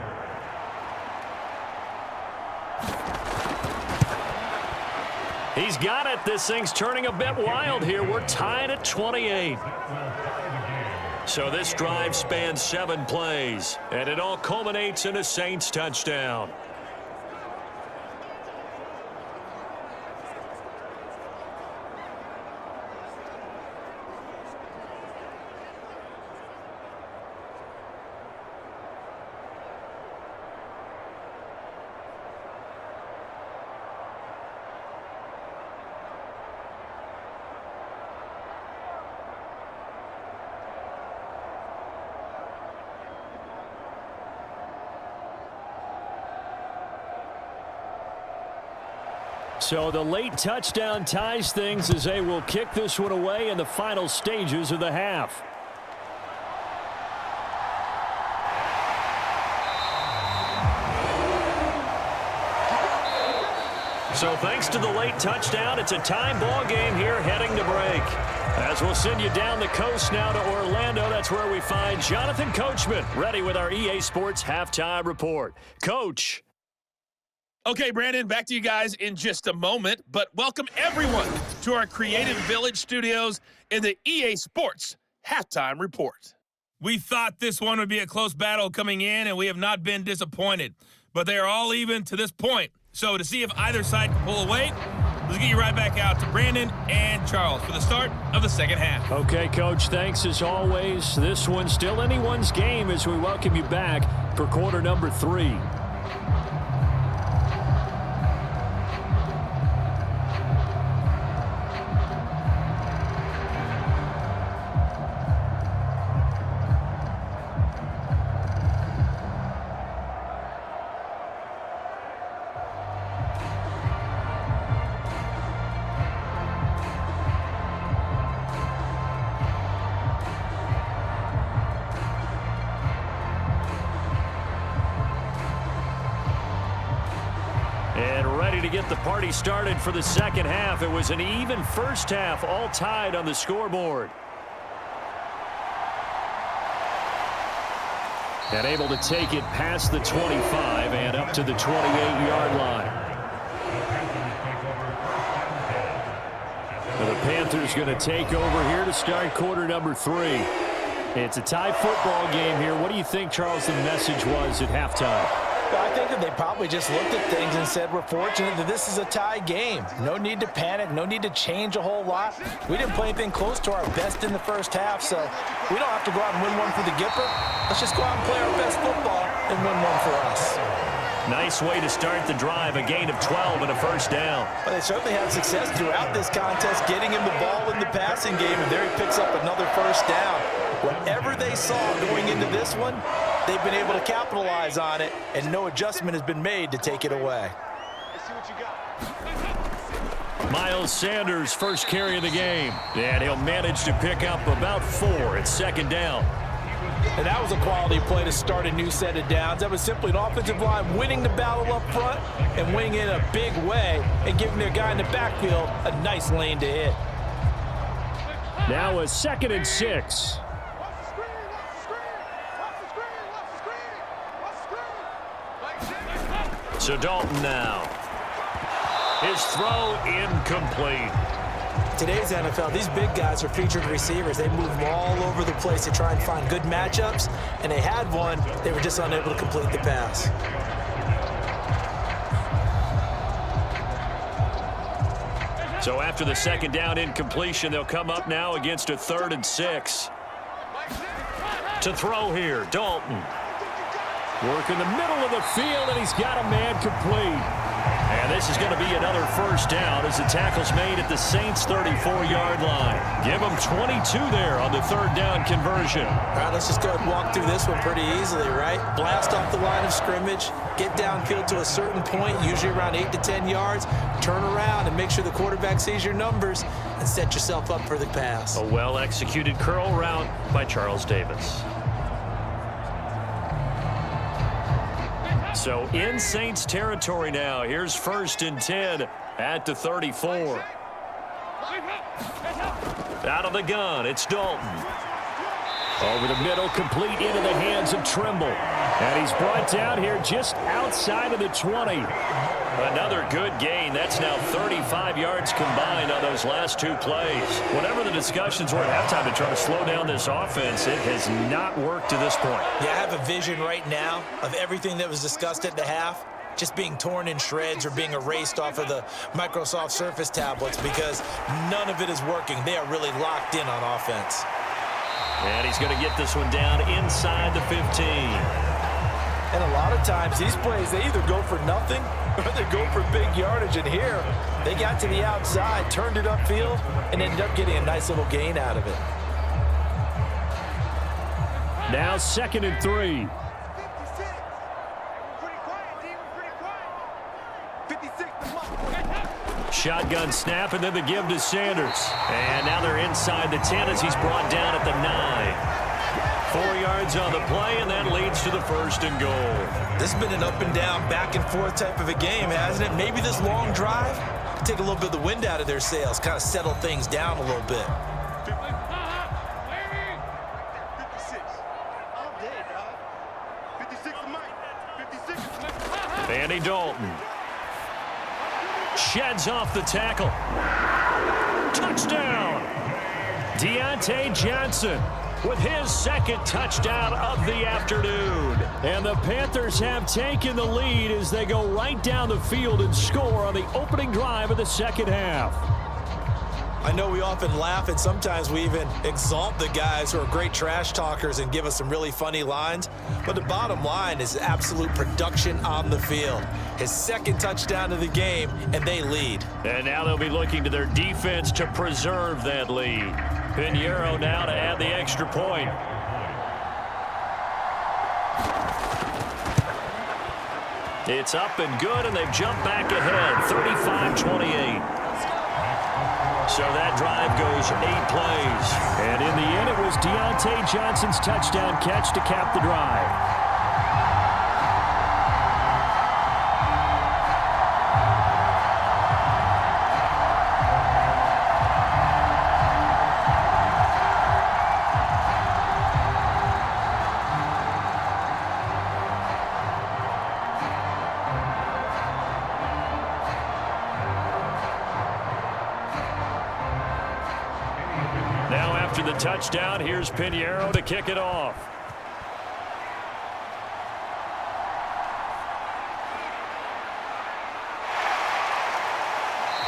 Speaker 2: He's got it. This thing's turning a bit wild here. We're tied at 28. So this drive spans 7 plays, and it all culminates in a Saints touchdown. So the late touchdown ties things as they will kick this one away in the final stages of the half. So thanks to the late touchdown, it's a time ball game here heading to break. As we'll send you down the coast now to Orlando, that's where we find Jonathan Coachman ready with our EA Sports Halftime Report. Coach.
Speaker 5: Okay, Brandon, back to you guys in just a moment, but welcome everyone to our Creative Village studios in the EA Sports Halftime Report. We thought this one would be a close battle coming in, and we have not been disappointed, but they are all even to this point. So to see if either side can pull away, let's get you right back out to Brandon and Charles for the start of the second half.
Speaker 2: Okay, Coach, thanks as always. This one's still anyone's game as we welcome you back for quarter number 3. To get the party started for the second half. It was an even first half, all tied on the scoreboard. And able to take it past the 25 and up to the 28-yard line. So the Panthers going to take over here to start quarter number 3. It's a tie football game here. What do you think, Charles, the message was at halftime?
Speaker 3: Well, I think that they probably just looked at things and said, we're fortunate that this is a tie game. No need to panic, no need to change a whole lot. We didn't play anything close to our best in the first half, so we don't have to go out and win one for the Gipper. Let's just go out and play our best football and win one for us.
Speaker 2: Nice way to start the drive, a gain of 12 and a first down.
Speaker 3: Well, they certainly had success throughout this contest, getting him the ball in the passing game, and there he picks up another first down. Whatever they saw going into this one, they've been able to capitalize on it, and no adjustment has been made to take it away.
Speaker 4: Let's see what you got.
Speaker 2: Miles Sanders, first carry of the game, and he'll manage to pick up about 4 at second down.
Speaker 3: And that was a quality play to start a new set of downs. That was simply an offensive line winning the battle up front and winning in a big way and giving their guy in the backfield a nice lane to hit.
Speaker 2: Now a 2nd and 6. So Dalton now. His throw incomplete.
Speaker 3: Today's NFL, these big guys are featured receivers. They move all over the place to try and find good matchups, and they had one. They were just unable to complete the pass.
Speaker 2: So after the second down incompletion, they'll come up now against a 3rd and 6. To throw here, Dalton. Work in the middle of the field, and he's got a man complete. And this is going to be another first down as the tackle's made at the Saints' 34-yard line. Give them 22 there on the 3rd down conversion.
Speaker 3: All right, let's just go ahead and walk through this one pretty easily, right? Blast off the line of scrimmage, get downfield to a certain point, usually around 8 to 10 yards, turn around and make sure the quarterback sees your numbers and set yourself up for the pass.
Speaker 2: A well-executed curl route by Charles Davis. So in Saints territory now. Here's 1st and 10 at the 34. Out of the gun, it's Dalton. Over the middle, complete into the hands of Trimble. And he's brought down here just outside of the 20. Another good gain. That's now 35 yards combined on those last 2 plays. Whatever the discussions were at halftime to try to slow down this offense, it has not worked to this point.
Speaker 3: Yeah, I have a vision right now of everything that was discussed at the half just being torn in shreds or being erased off of the Microsoft Surface tablets because none of it is working. They are really locked in on offense.
Speaker 2: And he's going to get this one down inside the 15.
Speaker 3: And a lot of times, these plays, they either go for nothing or they go for big yardage. And here, they got to the outside, turned it upfield, and ended up getting a nice little gain out of it.
Speaker 2: Now 2nd and 3. Shotgun snap, and then the give to Sanders. And now they're inside the 10 as he's brought down at the 9. 4 yards on the play, and that leads to the 1st and goal.
Speaker 3: This has been an up and down, back and forth type of a game, hasn't it? Maybe this long drive can take a little bit of the wind out of their sails, kind of settle things down a little bit.
Speaker 2: Andy Dalton sheds off the tackle. Touchdown! Deontay Johnson with his 2nd touchdown of the afternoon. And the Panthers have taken the lead as they go right down the field and score on the opening drive of the 2nd half.
Speaker 3: I know we often laugh and sometimes we even exalt the guys who are great trash talkers and give us some really funny lines. But the bottom line is absolute production on the field. His 2nd touchdown of the game, and they lead.
Speaker 2: And now they'll be looking to their defense to preserve that lead. Pinheiro now to add the extra point. It's up and good, and they've jumped back ahead, 35-28. So that drive goes 8 plays. And in the end, it was Deontay Johnson's touchdown catch to cap the drive. After the touchdown, here's Pinheiro to kick it off.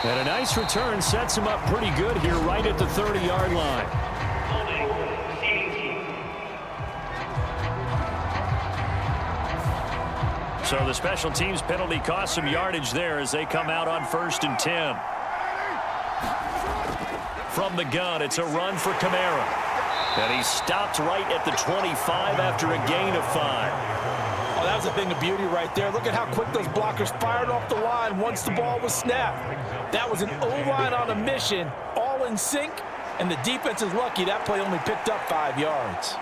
Speaker 2: And a nice return sets him up pretty good here right at the 30-yard line. So the special teams penalty cost some yardage there as they come out on 1st and 10. From the gun, it's a run for Kamara. And he stopped right at the 25 after a gain of 5.
Speaker 3: Oh, that was a thing of beauty right there. Look at how quick those blockers fired off the line once the ball was snapped. That was an O-line on a mission, all in sync, and the defense is lucky that play only picked up 5 yards.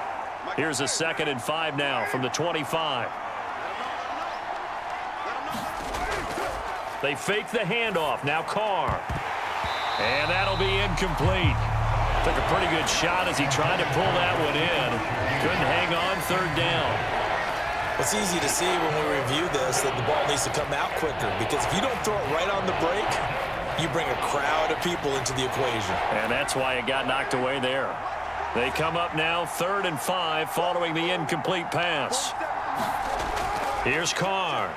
Speaker 2: Here's a 2nd and 5 now from the 25. They fake the handoff. Now Carr. And that'll be incomplete. Took a pretty good shot as he tried to pull that one in. Couldn't hang on 3rd down.
Speaker 3: It's easy to see when we review this that the ball needs to come out quicker because if you don't throw it right on the break, you bring a crowd of people into the equation.
Speaker 2: And that's why it got knocked away there. They come up now 3rd and 5 following the incomplete pass. Here's Carr.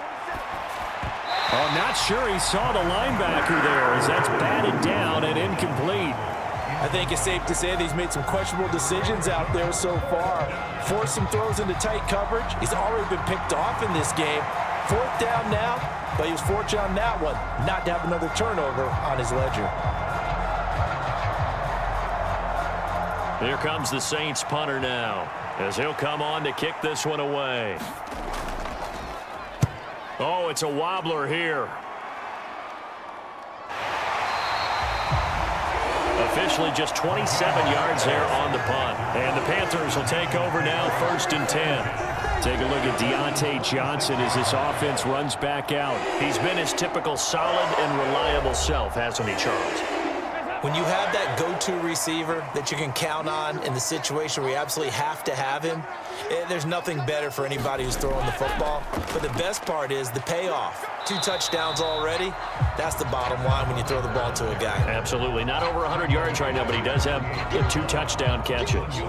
Speaker 2: Oh, not sure he saw the linebacker there as that's batted down and incomplete.
Speaker 3: I think it's safe to say that he's made some questionable decisions out there so far. Forced some throws into tight coverage. He's already been picked off in this game. 4th down now, but he was fortunate on that one not to have another turnover on his ledger.
Speaker 2: Here comes the Saints punter now as he'll come on to kick this one away. Oh, it's a wobbler here. Officially just 27 yards there on the punt. And the Panthers will take over now, 1st and 10. Take a look at Deontay Johnson as this offense runs back out. He's been his typical solid and reliable self, hasn't he, Charles?
Speaker 3: When you have that go-to receiver that you can count on in the situation where you absolutely have to have him, there's nothing better for anybody who's throwing the football. But the best part is the payoff. 2 touchdowns already. That's the bottom line when you throw the ball to a guy.
Speaker 2: Absolutely. Not over 100 yards right now, but he does have 2 touchdown catches.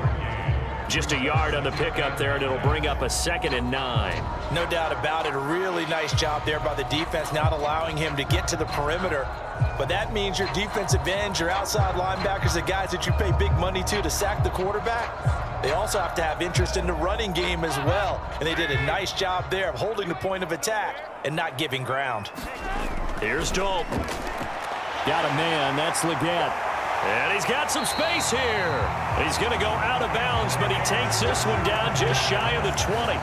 Speaker 2: Just a yard on the pickup there, and it'll bring up a 2nd and 9.
Speaker 3: No doubt about it. A really nice job there by the defense, not allowing him to get to the perimeter. But that means your defensive ends, your outside linebackers, the guys that you pay big money to sack the quarterback, they also have to have interest in the running game as well. And they did a nice job there of holding the point of attack and not giving ground.
Speaker 2: Here's Dalton. Got a man. That's Leggett. And he's got some space here. He's going to go out of bounds, but he takes this one down just shy of the 20.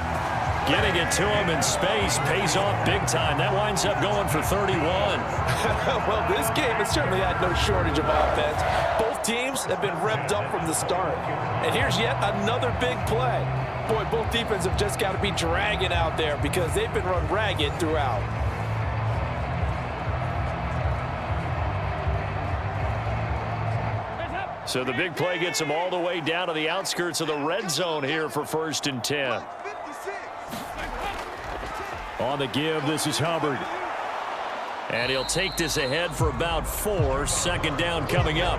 Speaker 2: Getting it to him in space pays off big time. That winds up going for 31.
Speaker 3: Well, this game has certainly had no shortage of offense. Both teams have been revved up from the start. And here's yet another big play. Boy, both defenses have just got to be dragging out there because they've been run ragged throughout.
Speaker 2: So the big play gets him all the way down to the outskirts of the red zone here for 1st and 10. On the give, this is Hubbard. And he'll take this ahead for about 4. 2nd down coming up.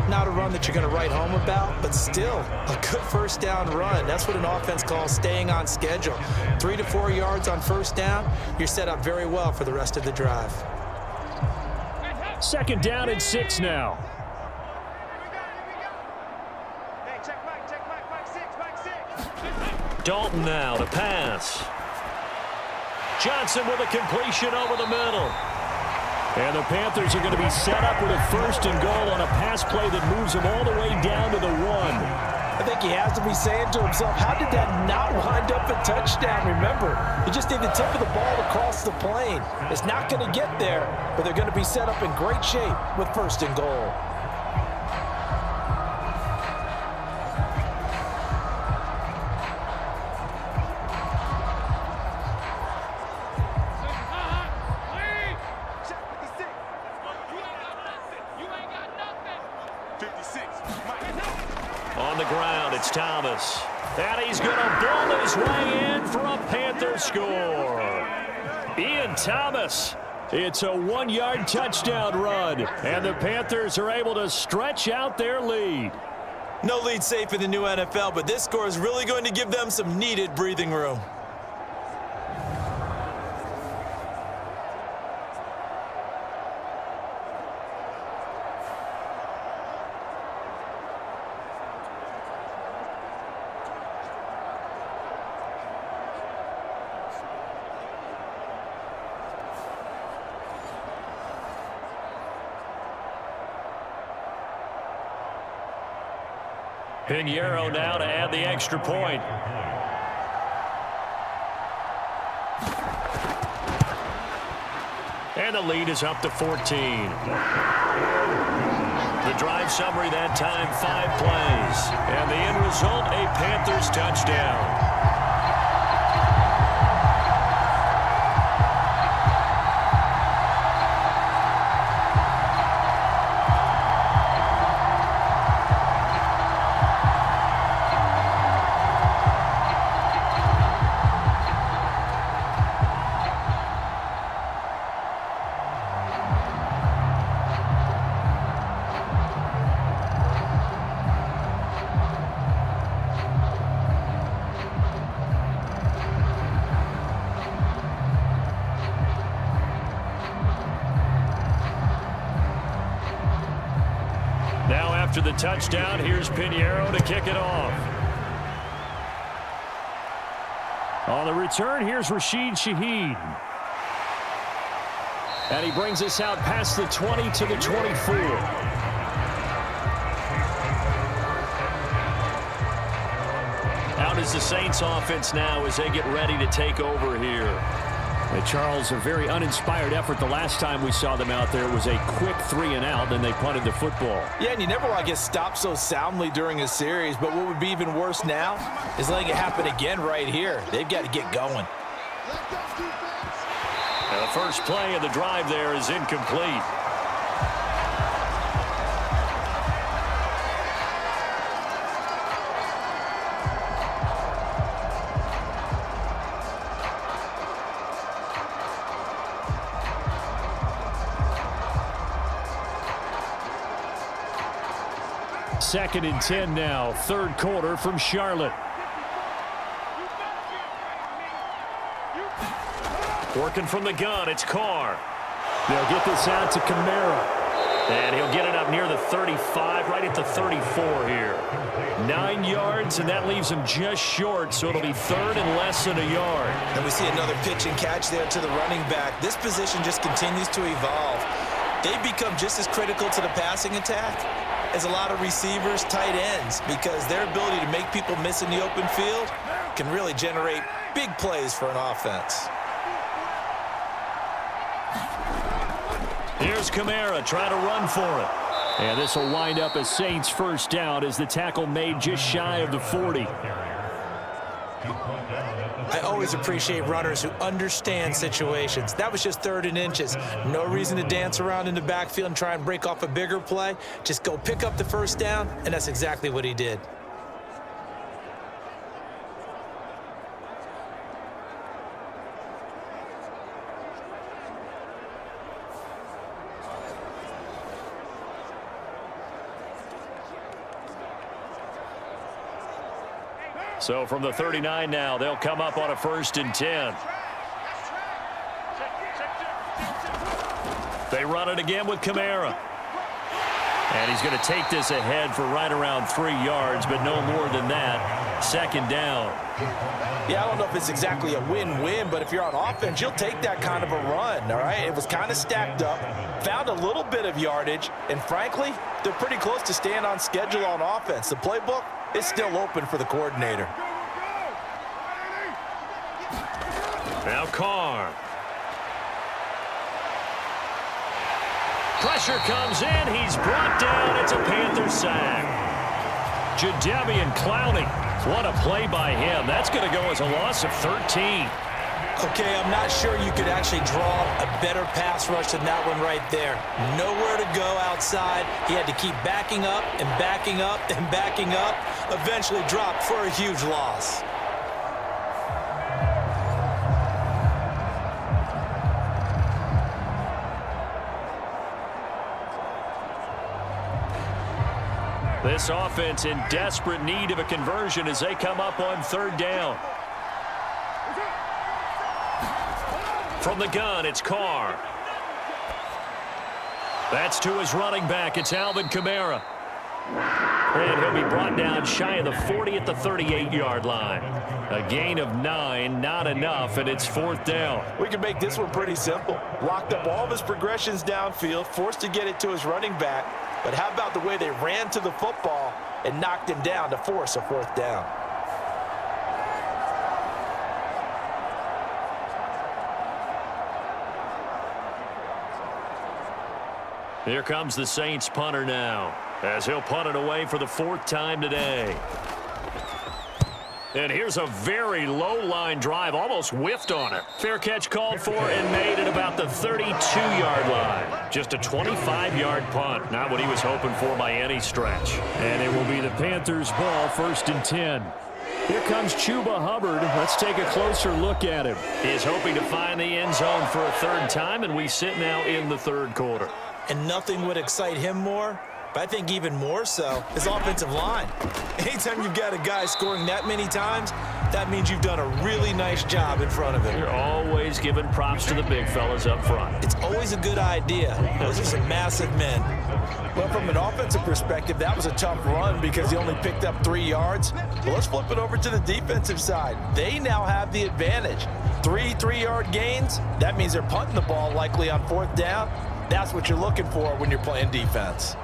Speaker 3: Not a run that you're going to write home about, but still a good 1st down run. That's what an offense calls staying on schedule. 3 to 4 yards on 1st down, you're set up very well for the rest of the drive.
Speaker 2: 2nd down and 6 now. Dalton now to pass. Johnson with a completion over the middle. And the Panthers are going to be set up with a 1st and goal on a pass play that moves them all the way down to the 1.
Speaker 3: I think he has to be saying to himself, how did that not wind up a touchdown? Remember, you just need the tip of the ball across the plane. It's not going to get there, but they're going to be set up in great shape with 1st and goal.
Speaker 2: On the ground, it's Thomas. And he's going to blow his way in for a Panther score. Ian Thomas. It's a 1-yard touchdown run. And the Panthers are able to stretch out their lead.
Speaker 3: No lead safe in the new NFL, but this score is really going to give them some needed breathing room.
Speaker 2: Pinheiro now to add the extra point. And the lead is up to 14. The drive summary that time, 5 plays. And the end result, a Panthers touchdown. after the touchdown. Here's Pinheiro to kick it off. On the return, here's Rashid Shaheed. And he brings us out past the 20 to the 24. Out is the Saints offense now as they get ready to take over here. And Charles, a very uninspired effort the last time we saw them out there. It was a quick 3-and-out, then they punted the football.
Speaker 3: Yeah, and you never want to get stopped so soundly during a series, but what would be even worse now is letting it happen again right here. They've got to get going.
Speaker 2: And the first play of the drive there is incomplete. Second and 10 now, third quarter from Charlotte. Working from the gun, it's Carr. They'll get this out to Kamara. And he'll get it up near the 35, right at the 34 here. 9 yards, and that leaves him just short, so it'll be third and less than a yard.
Speaker 3: And we see another pitch and catch there to the running back. This position just continues to evolve. They've become just as critical to the passing attack as a lot of receivers, tight ends, because their ability to make people miss in the open field can really generate big plays for an offense.
Speaker 2: Here's Kamara trying to run for it. And this will wind up a Saints first down as the tackle made just shy of the 40.
Speaker 3: I always appreciate runners who understand situations. That was just third and inches. No reason to dance around in the backfield and try and break off a bigger play. Just go pick up the first down, and that's exactly what he did.
Speaker 2: So from the 39 now, they'll come up on a first and 10. They run it again with Kamara. And he's going to take this ahead for right around 3 yards, but no more than that. Second down.
Speaker 3: Yeah, I don't know if it's exactly a win-win, but if you're on offense, you'll take that kind of a run, all right? It was kind of stacked up, found a little bit of yardage, and frankly, they're pretty close to staying on schedule on offense. The playbook is still open for the coordinator.
Speaker 2: Now Carr. Pressure comes in. He's brought down. It's a Panther sack. Jadeveon Clowney. What a play by him. That's going to go as a loss of 13.
Speaker 3: Okay, I'm not sure you could actually draw a better pass rush than that one right there. Nowhere to go outside. He had to keep backing up and backing up and backing up. Eventually dropped for a huge loss.
Speaker 2: This offense in desperate need of a conversion as they come up on third down. From the gun, it's Carr. That's to his running back. It's Alvin Kamara. And he'll be brought down shy of the 40 at the 38-yard line. A gain of 9, not enough, and it's fourth down.
Speaker 3: We can make this one pretty simple. Locked up all of his progressions downfield, forced to get it to his running back. But how about the way they ran to the football and knocked him down to force a fourth down?
Speaker 2: Here comes the Saints punter now, as he'll punt it away for the fourth time today. And here's a very low-line drive, almost whiffed on it. Fair catch called for and made at about the 32-yard line. Just a 25-yard punt, not what he was hoping for by any stretch. And it will be the Panthers' ball, first and 10. Here comes Chuba Hubbard. Let's take a closer look at him. He is hoping to find the end zone for a third time, and we sit now in the third quarter.
Speaker 3: And nothing would excite him more, but I think even more so, his offensive line. Anytime you've got a guy scoring that many times, that means you've done a really nice job in front of him.
Speaker 2: You're always giving props to the big fellas up front.
Speaker 3: It's always a good idea. Those are some massive men. Well, from an offensive perspective, that was a tough run because he only picked up 3 yards. Well, let's flip it over to the defensive side. They now have the advantage. 3 3-yard gains, that means they're punting the ball likely on 4th down. That's what you're looking for when you're playing defense.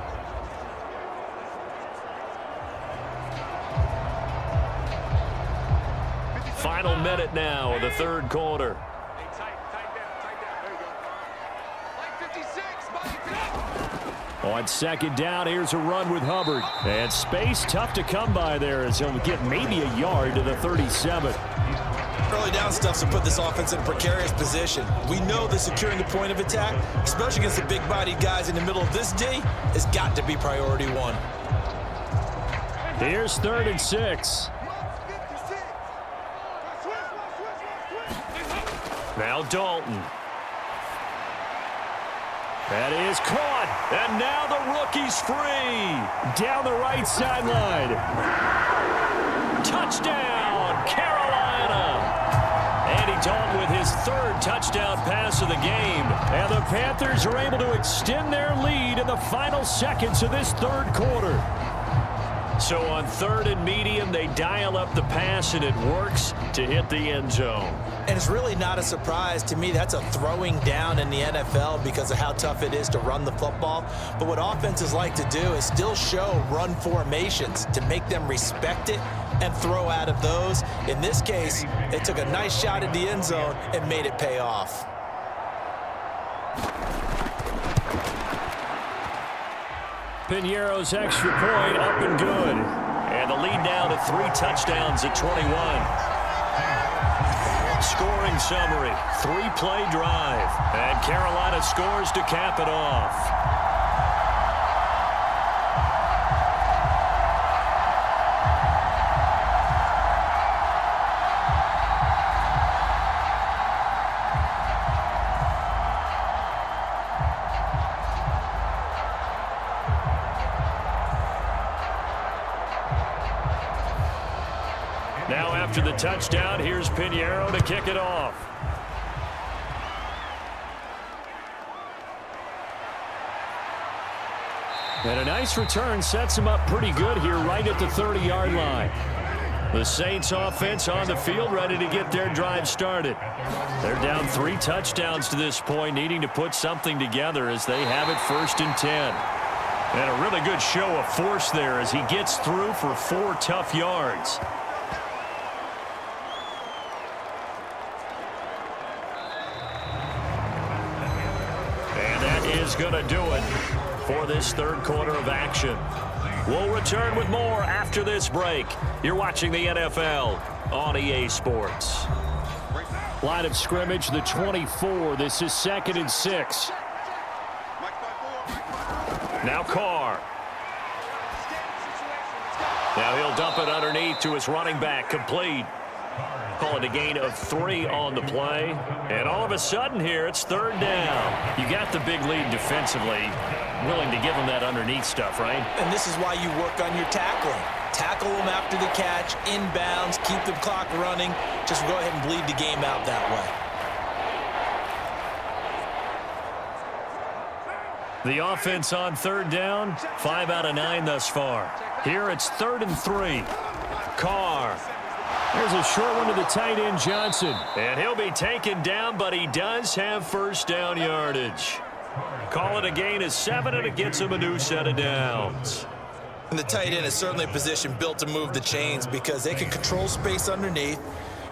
Speaker 2: Final minute now of the third quarter. On 2nd down, here's a run with Hubbard. And space tough to come by there as he'll get maybe a yard to the 37.
Speaker 3: Early down stuff to put this offense in a precarious position. We know that securing the point of attack, especially against the big-bodied guys in the middle of this D, has got to be priority 1.
Speaker 2: Here's 3rd and 6. Now Dalton. That is caught, and now the rookie's free. Down the right sideline. Touchdown, Carolina. Andy Dalton with his 3rd touchdown pass of the game. And the Panthers are able to extend their lead in the final seconds of this 3rd quarter. So on 3rd and medium, they dial up the pass, and it works to hit the end zone.
Speaker 3: And it's really not a surprise to me. That's a throwing down in the NFL because of how tough it is to run the football. But what offenses like to do is still show run formations to make them respect it and throw out of those. In this case, they took a nice shot at the end zone and made it pay off.
Speaker 2: Piñeiro's extra point up and good. And the lead now to 3 touchdowns at 21. Scoring summary, 3-play drive. And Carolina scores to cap it off. Now after the touchdown, here's Piñeiro to kick it off. And a nice return sets him up pretty good here right at the 30-yard line. The Saints offense on the field ready to get their drive started. They're down 3 touchdowns to this point, needing to put something together as they have it 1st and 10. And a really good show of force there as he gets through for 4 tough yards. Is going to do it for this 3rd quarter of action. We'll return with more after this break. You're watching the NFL on EA Sports. Line of scrimmage, the 24. This is 2nd and 6. Now Carr. Now he'll dump it underneath to his running back, complete. Call it a gain of 3 on the play. And all of a sudden here, it's 3rd down. You got the big lead defensively. Willing to give them that underneath stuff, right?
Speaker 3: And this is why you work on your tackling. Tackle them after the catch, inbounds, keep the clock running. Just go ahead and bleed the game out that
Speaker 2: way. The offense on 3rd down, 5 out of 9 thus far. Here it's 3rd and 3. Carr. There's a short one to the tight end, Johnson. And he'll be taken down, but he does have 1st down yardage. Call it a gain of 7, and it gets him a new set of downs.
Speaker 3: And the tight end is certainly a position built to move the chains because they can control space underneath.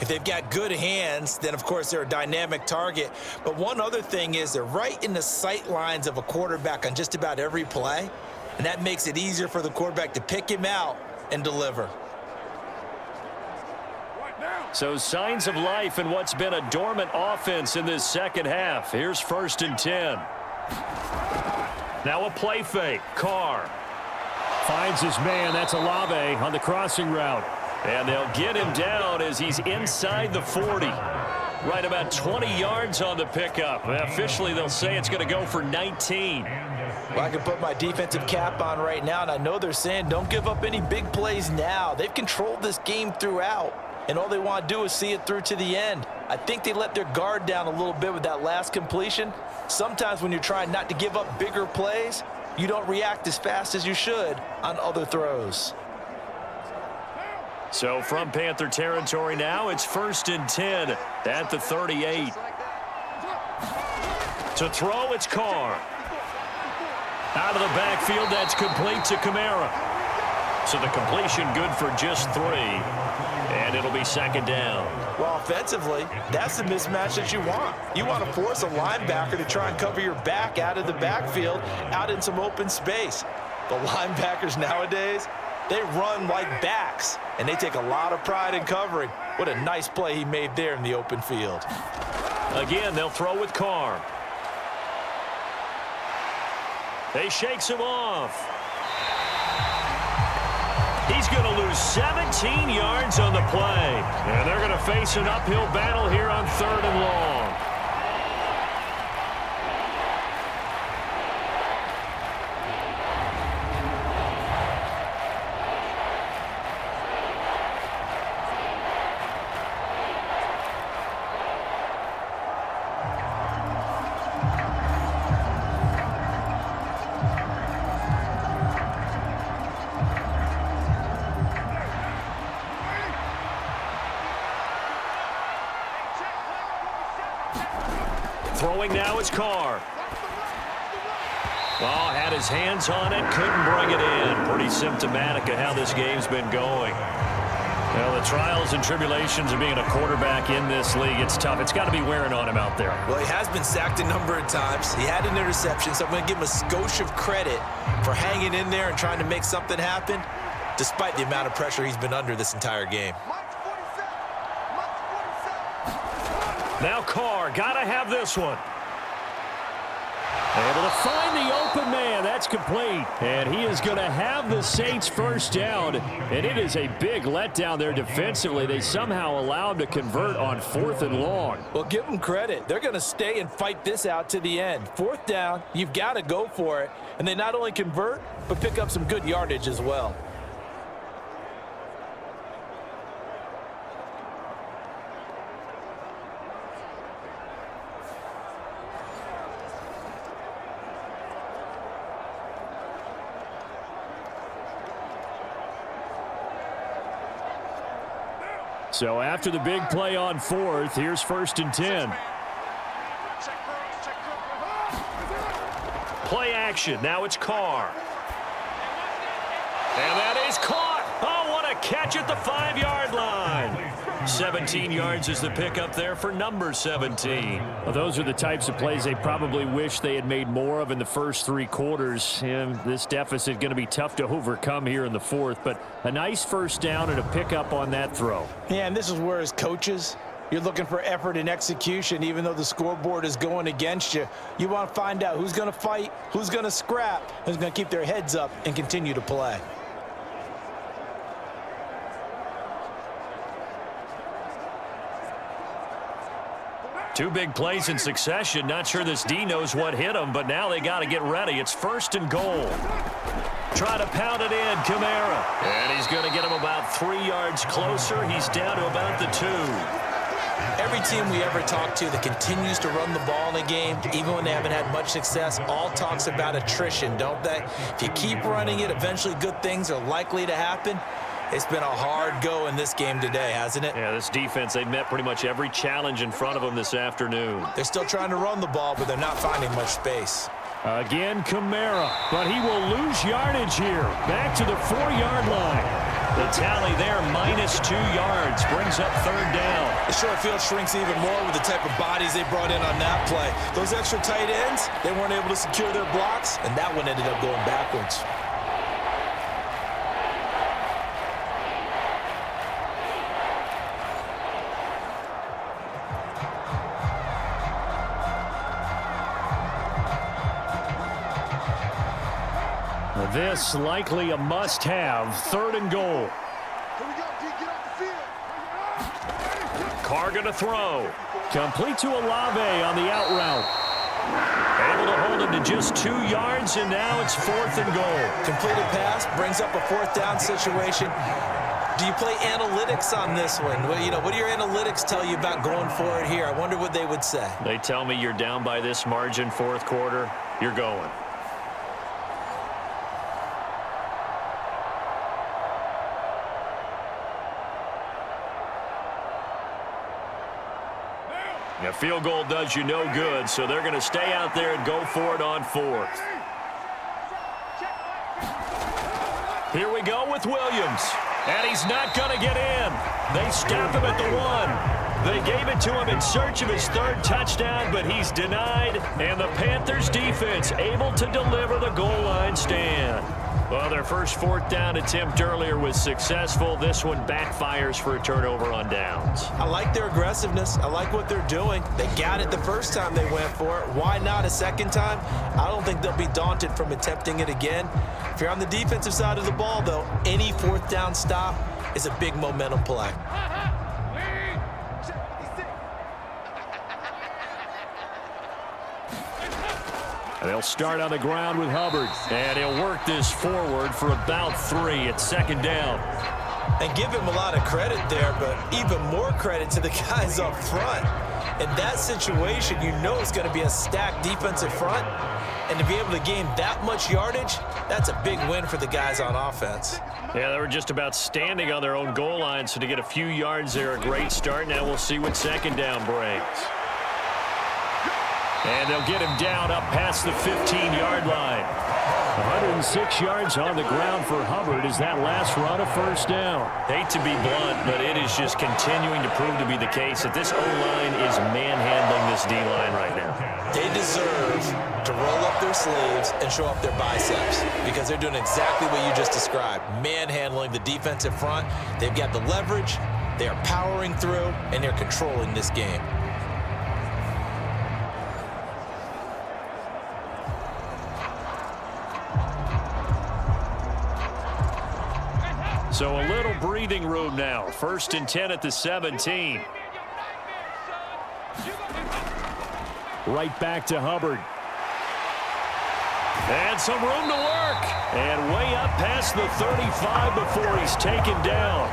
Speaker 3: If they've got good hands, then, of course, they're a dynamic target. But one other thing is they're right in the sight lines of a quarterback on just about every play, and that makes it easier for the quarterback to pick him out and deliver.
Speaker 2: So signs of life in what's been a dormant offense in this 2nd half. Here's 1st and 10. Now a play fake. Carr finds his man. That's Olave on the crossing route. And they'll get him down as he's inside the 40. Right about 20 yards on the pickup. Officially, they'll say it's going to go for 19.
Speaker 3: Well, I can put my defensive cap on right now, and I know they're saying don't give up any big plays now. They've controlled this game throughout. and all they want to do is see it through to the end. I think they let their guard down a little bit with that last completion. Sometimes when you're trying not to give up bigger plays, you don't react as fast as you should on other throws.
Speaker 2: So from Panther territory now, it's 1st and 10 at the 38. To throw, it's Carr. Out of the backfield, that's complete to Kamara. So the completion good for just 3. And it'll be 2nd down.
Speaker 3: Well, offensively, that's the mismatch that you want. You want to force a linebacker to try and cover your back out of the backfield, out in some open space. The linebackers nowadays, they run like backs, and they take a lot of pride in covering. What a nice play he made there in the open field.
Speaker 2: Again, they'll throw with Carr. They shakes him off. He's going to lose 17 yards on the play. And they're going to face an uphill battle here on 3rd and long. Throwing now is Carr. Oh, had his hands on it, couldn't bring it in. Pretty symptomatic of how this game's been going. Well, the trials and tribulations of being a quarterback in this league, it's tough. It's got to be wearing on him out there.
Speaker 3: Well, he has been sacked a number of times. He had an interception, so I'm going to give him a skosh of credit for hanging in there and trying to make something happen, despite the amount of pressure he's been under this entire game.
Speaker 2: Now Carr, got to have this one. Able to find the open man. That's complete. And he is going to have the Saints 1st down. And it is a big letdown there defensively. They somehow allow him to convert on 4th and long.
Speaker 3: Well, give them credit. They're going to stay and fight this out to the end. 4th down, you've got to go for it. And they not only convert, but pick up some good yardage as well.
Speaker 2: So after the big play on 4th, here's 1st and 10. Play action. Now it's Carr. And that is caught. Oh, what a catch at the 5-yard line. 17 yards is the pickup there for number 17. Well, those are the types of plays they probably wish they had made more of in the first 3 quarters. And this deficit going to be tough to overcome here in the 4th. But a nice 1st down and a pickup on that throw.
Speaker 3: Yeah, and this is where as coaches, you're looking for effort and execution. Even though the scoreboard is going against you, you want to find out who's going to fight, who's going to scrap, who's going to keep their heads up and continue to play.
Speaker 2: Two big plays in succession. Not sure this D knows what hit him, but now they got to get ready. It's 1st and goal. Try to pound it in, Kamara. And he's going to get him about 3 yards closer. He's down to about the 2.
Speaker 3: Every team we ever talk to that continues to run the ball in a game, even when they haven't had much success, all talks about attrition, don't they? If you keep running it, eventually good things are likely to happen. It's been a hard go in this game today, hasn't it?
Speaker 2: Yeah, this defense, they met pretty much every challenge in front of them this afternoon.
Speaker 3: They're still trying to run the ball, but they're not finding much space.
Speaker 2: Again, Kamara, but he will lose yardage here. Back to the 4-yard line. The tally there, -2 yards, brings up 3rd down.
Speaker 3: The short field shrinks even more with the type of bodies they brought in on that play. Those extra tight ends, they weren't able to secure their blocks, and that one ended up going backwards.
Speaker 2: This likely a must-have. 3rd and goal.
Speaker 4: Here we go, D, get off the field.
Speaker 2: Carr going to throw. Complete to Olave on the out route. Able to hold him to just 2 yards, and now it's 4th and goal.
Speaker 3: Completed pass, brings up a 4th down situation. do you play analytics on this one? What do your analytics tell you about going for it here? I wonder what they would say.
Speaker 2: They tell me you're down by this margin, fourth quarter, you're going. A field goal does you no good, so they're going to stay out there and go for it on fourth. Here we go with Williams. And he's not going to get in. They stop him at the 1. They gave it to him in search of his third touchdown, but he's denied. And the Panthers defense able to deliver the goal line stand. Well, their first fourth down attempt earlier was successful. This one backfires for a turnover on downs.
Speaker 3: I like their aggressiveness. I like what they're doing. They got it the first time they went for it. Why not a second time? I don't think they'll be daunted from attempting it again. If you're on the defensive side of the ball, though, any fourth down stop is a big momentum play.
Speaker 2: They'll start on the ground with Hubbard. And he'll work this forward for about 3 at second down.
Speaker 3: And give him a lot of credit there, but even more credit to the guys up front. In that situation, you know it's going to be a stacked defensive front. And to be able to gain that much yardage, that's a big win for the guys on offense.
Speaker 2: Yeah, they were just about standing on their own goal line, so to get a few yards there, a great start. Now we'll see what second down brings. And they'll get him down up past the 15-yard line. 106 yards on the ground for Hubbard as that last run of first down. Hate to be blunt, but it is just continuing to prove to be the case that this O-line is manhandling this D-line right now.
Speaker 3: They deserve to roll up their sleeves and show up their biceps because they're doing exactly what you just described, manhandling the defensive front. They've got the leverage, they are powering through, and they're controlling this game.
Speaker 2: So a little breathing room now. 1st and 10 at the 17. Right back to Hubbard. And some room to work. And way up past the 35 before he's taken down.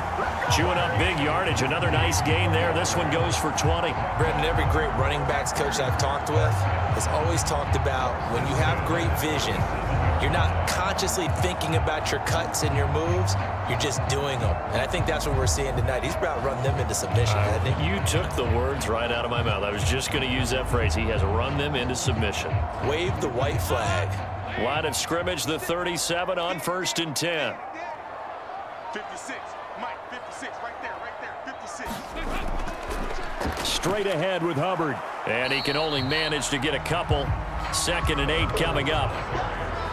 Speaker 2: Chewing up big yardage. Another nice gain there. This one goes for 20.
Speaker 3: Brendan, every great running backs coach I've talked with has always talked about when you have great vision, you're not consciously thinking about your cuts and your moves. You're just doing them. And I think that's what we're seeing tonight. He's about to run them into submission, hasn't he?
Speaker 2: You took the words right out of my mouth. I was just going to use that phrase. He has run them into submission.
Speaker 3: Wave the white flag.
Speaker 2: Line of scrimmage, the 37 on 1st and 10.
Speaker 4: 56, Mike, 56, right there, 56.
Speaker 2: Straight ahead with Hubbard. And he can only manage to get a couple. 2nd and 8 coming up.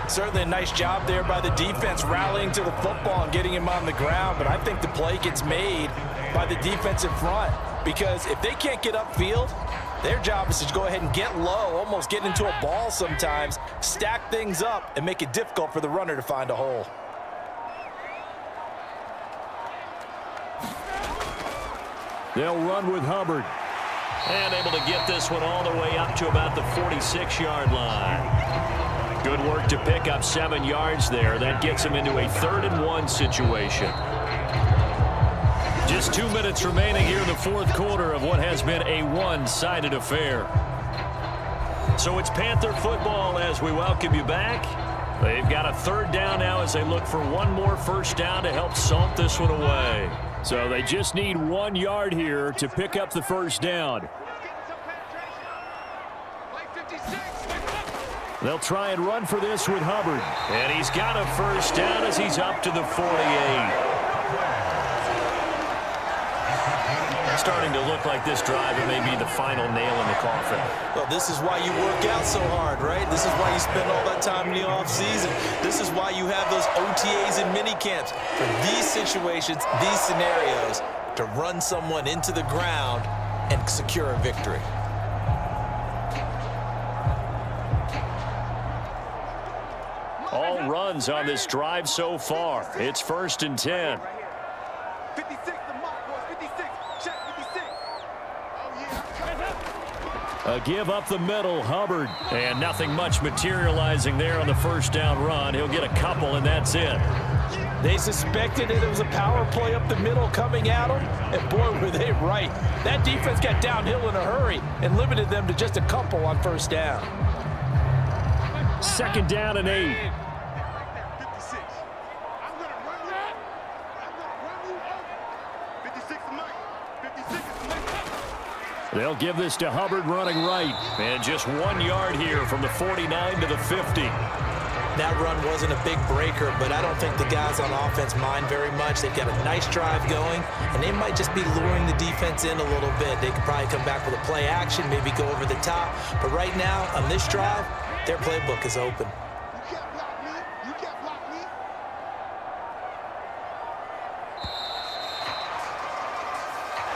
Speaker 3: Certainly a nice job there by the defense rallying to the football and getting him on the ground, but I think the play gets made by the defensive front because if they can't get upfield, their job is to go ahead and get low, almost get into a ball sometimes, stack things up, and make it difficult for the runner to find a hole.
Speaker 2: They'll run with Hubbard. And able to get this one all the way up to about the 46-yard line. Good work to pick up 7 yards there. That gets him into a 3rd and 1 situation. Just 2 minutes remaining here in the fourth quarter of what has been a one-sided affair. So it's Panther football as we welcome you back. They've got a 3rd down now as they look for one more first down to help salt this one away. So they just need 1 yard here to pick up the first down. They'll try and run for this with Hubbard. And he's got a first down as he's up to the 48. Starting to look like this drive, it may be the final nail in the coffin.
Speaker 3: Well, this is why you work out so hard, right? This is why you spend all that time in the offseason. This is why you have those OTAs and mini camps. For these situations, these scenarios, to run someone into the ground and secure a victory.
Speaker 2: All runs on this drive so far. It's 1st and 10.
Speaker 4: 56, the mark was 56. Check 56. Oh, yeah.
Speaker 2: A give up the middle, Hubbard. And nothing much materializing there on the first down run. He'll get a couple, and that's it.
Speaker 3: They suspected that it was a power play up the middle coming at them, and boy, were they right. That defense got downhill in a hurry and limited them to just a couple on first down.
Speaker 2: 2nd down and 8.
Speaker 4: 56. I'm going to run you out. I'm going to run you over. 56 to Mike. 56 to Mike.
Speaker 2: They'll give this to Hubbard running right. And just 1 yard here from the 49 to the 50.
Speaker 3: That run wasn't a big breaker, but I don't think the guys on offense mind very much. They've got a nice drive going, and they might just be luring the defense in a little bit. They could probably come back with a play action, maybe go over the top. But right now, on this drive, their playbook is open.
Speaker 4: You can't block me. You can't block me.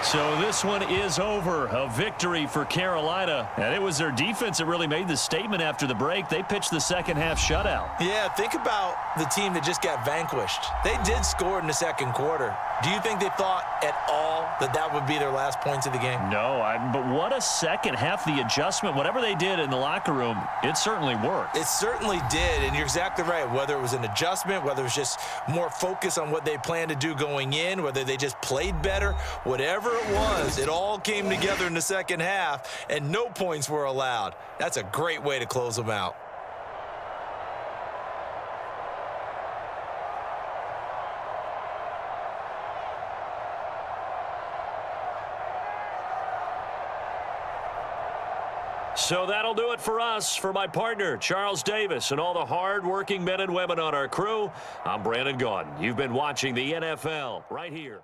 Speaker 2: So this one is over. A victory for Carolina. And it was their defense that really made the statement after the break. They pitched the second half shutout.
Speaker 3: Yeah, think about the team that just got vanquished. They did score in the second quarter. Do you think they thought at all that that would be their last points of the game?
Speaker 2: No, but what a second half. The adjustment, whatever they did in the locker room, it certainly worked.
Speaker 3: It certainly did, and you're exactly right. Whether it was an adjustment, whether it was just more focus on what they planned to do going in, whether they just played better, whatever it was, it all came together in the second half, and no points were allowed. That's a great way to close them out.
Speaker 2: So that'll do it for us. For my partner, Charles Davis, and all the hard-working men and women on our crew, I'm Brandon Gaudin. You've been watching the NFL right here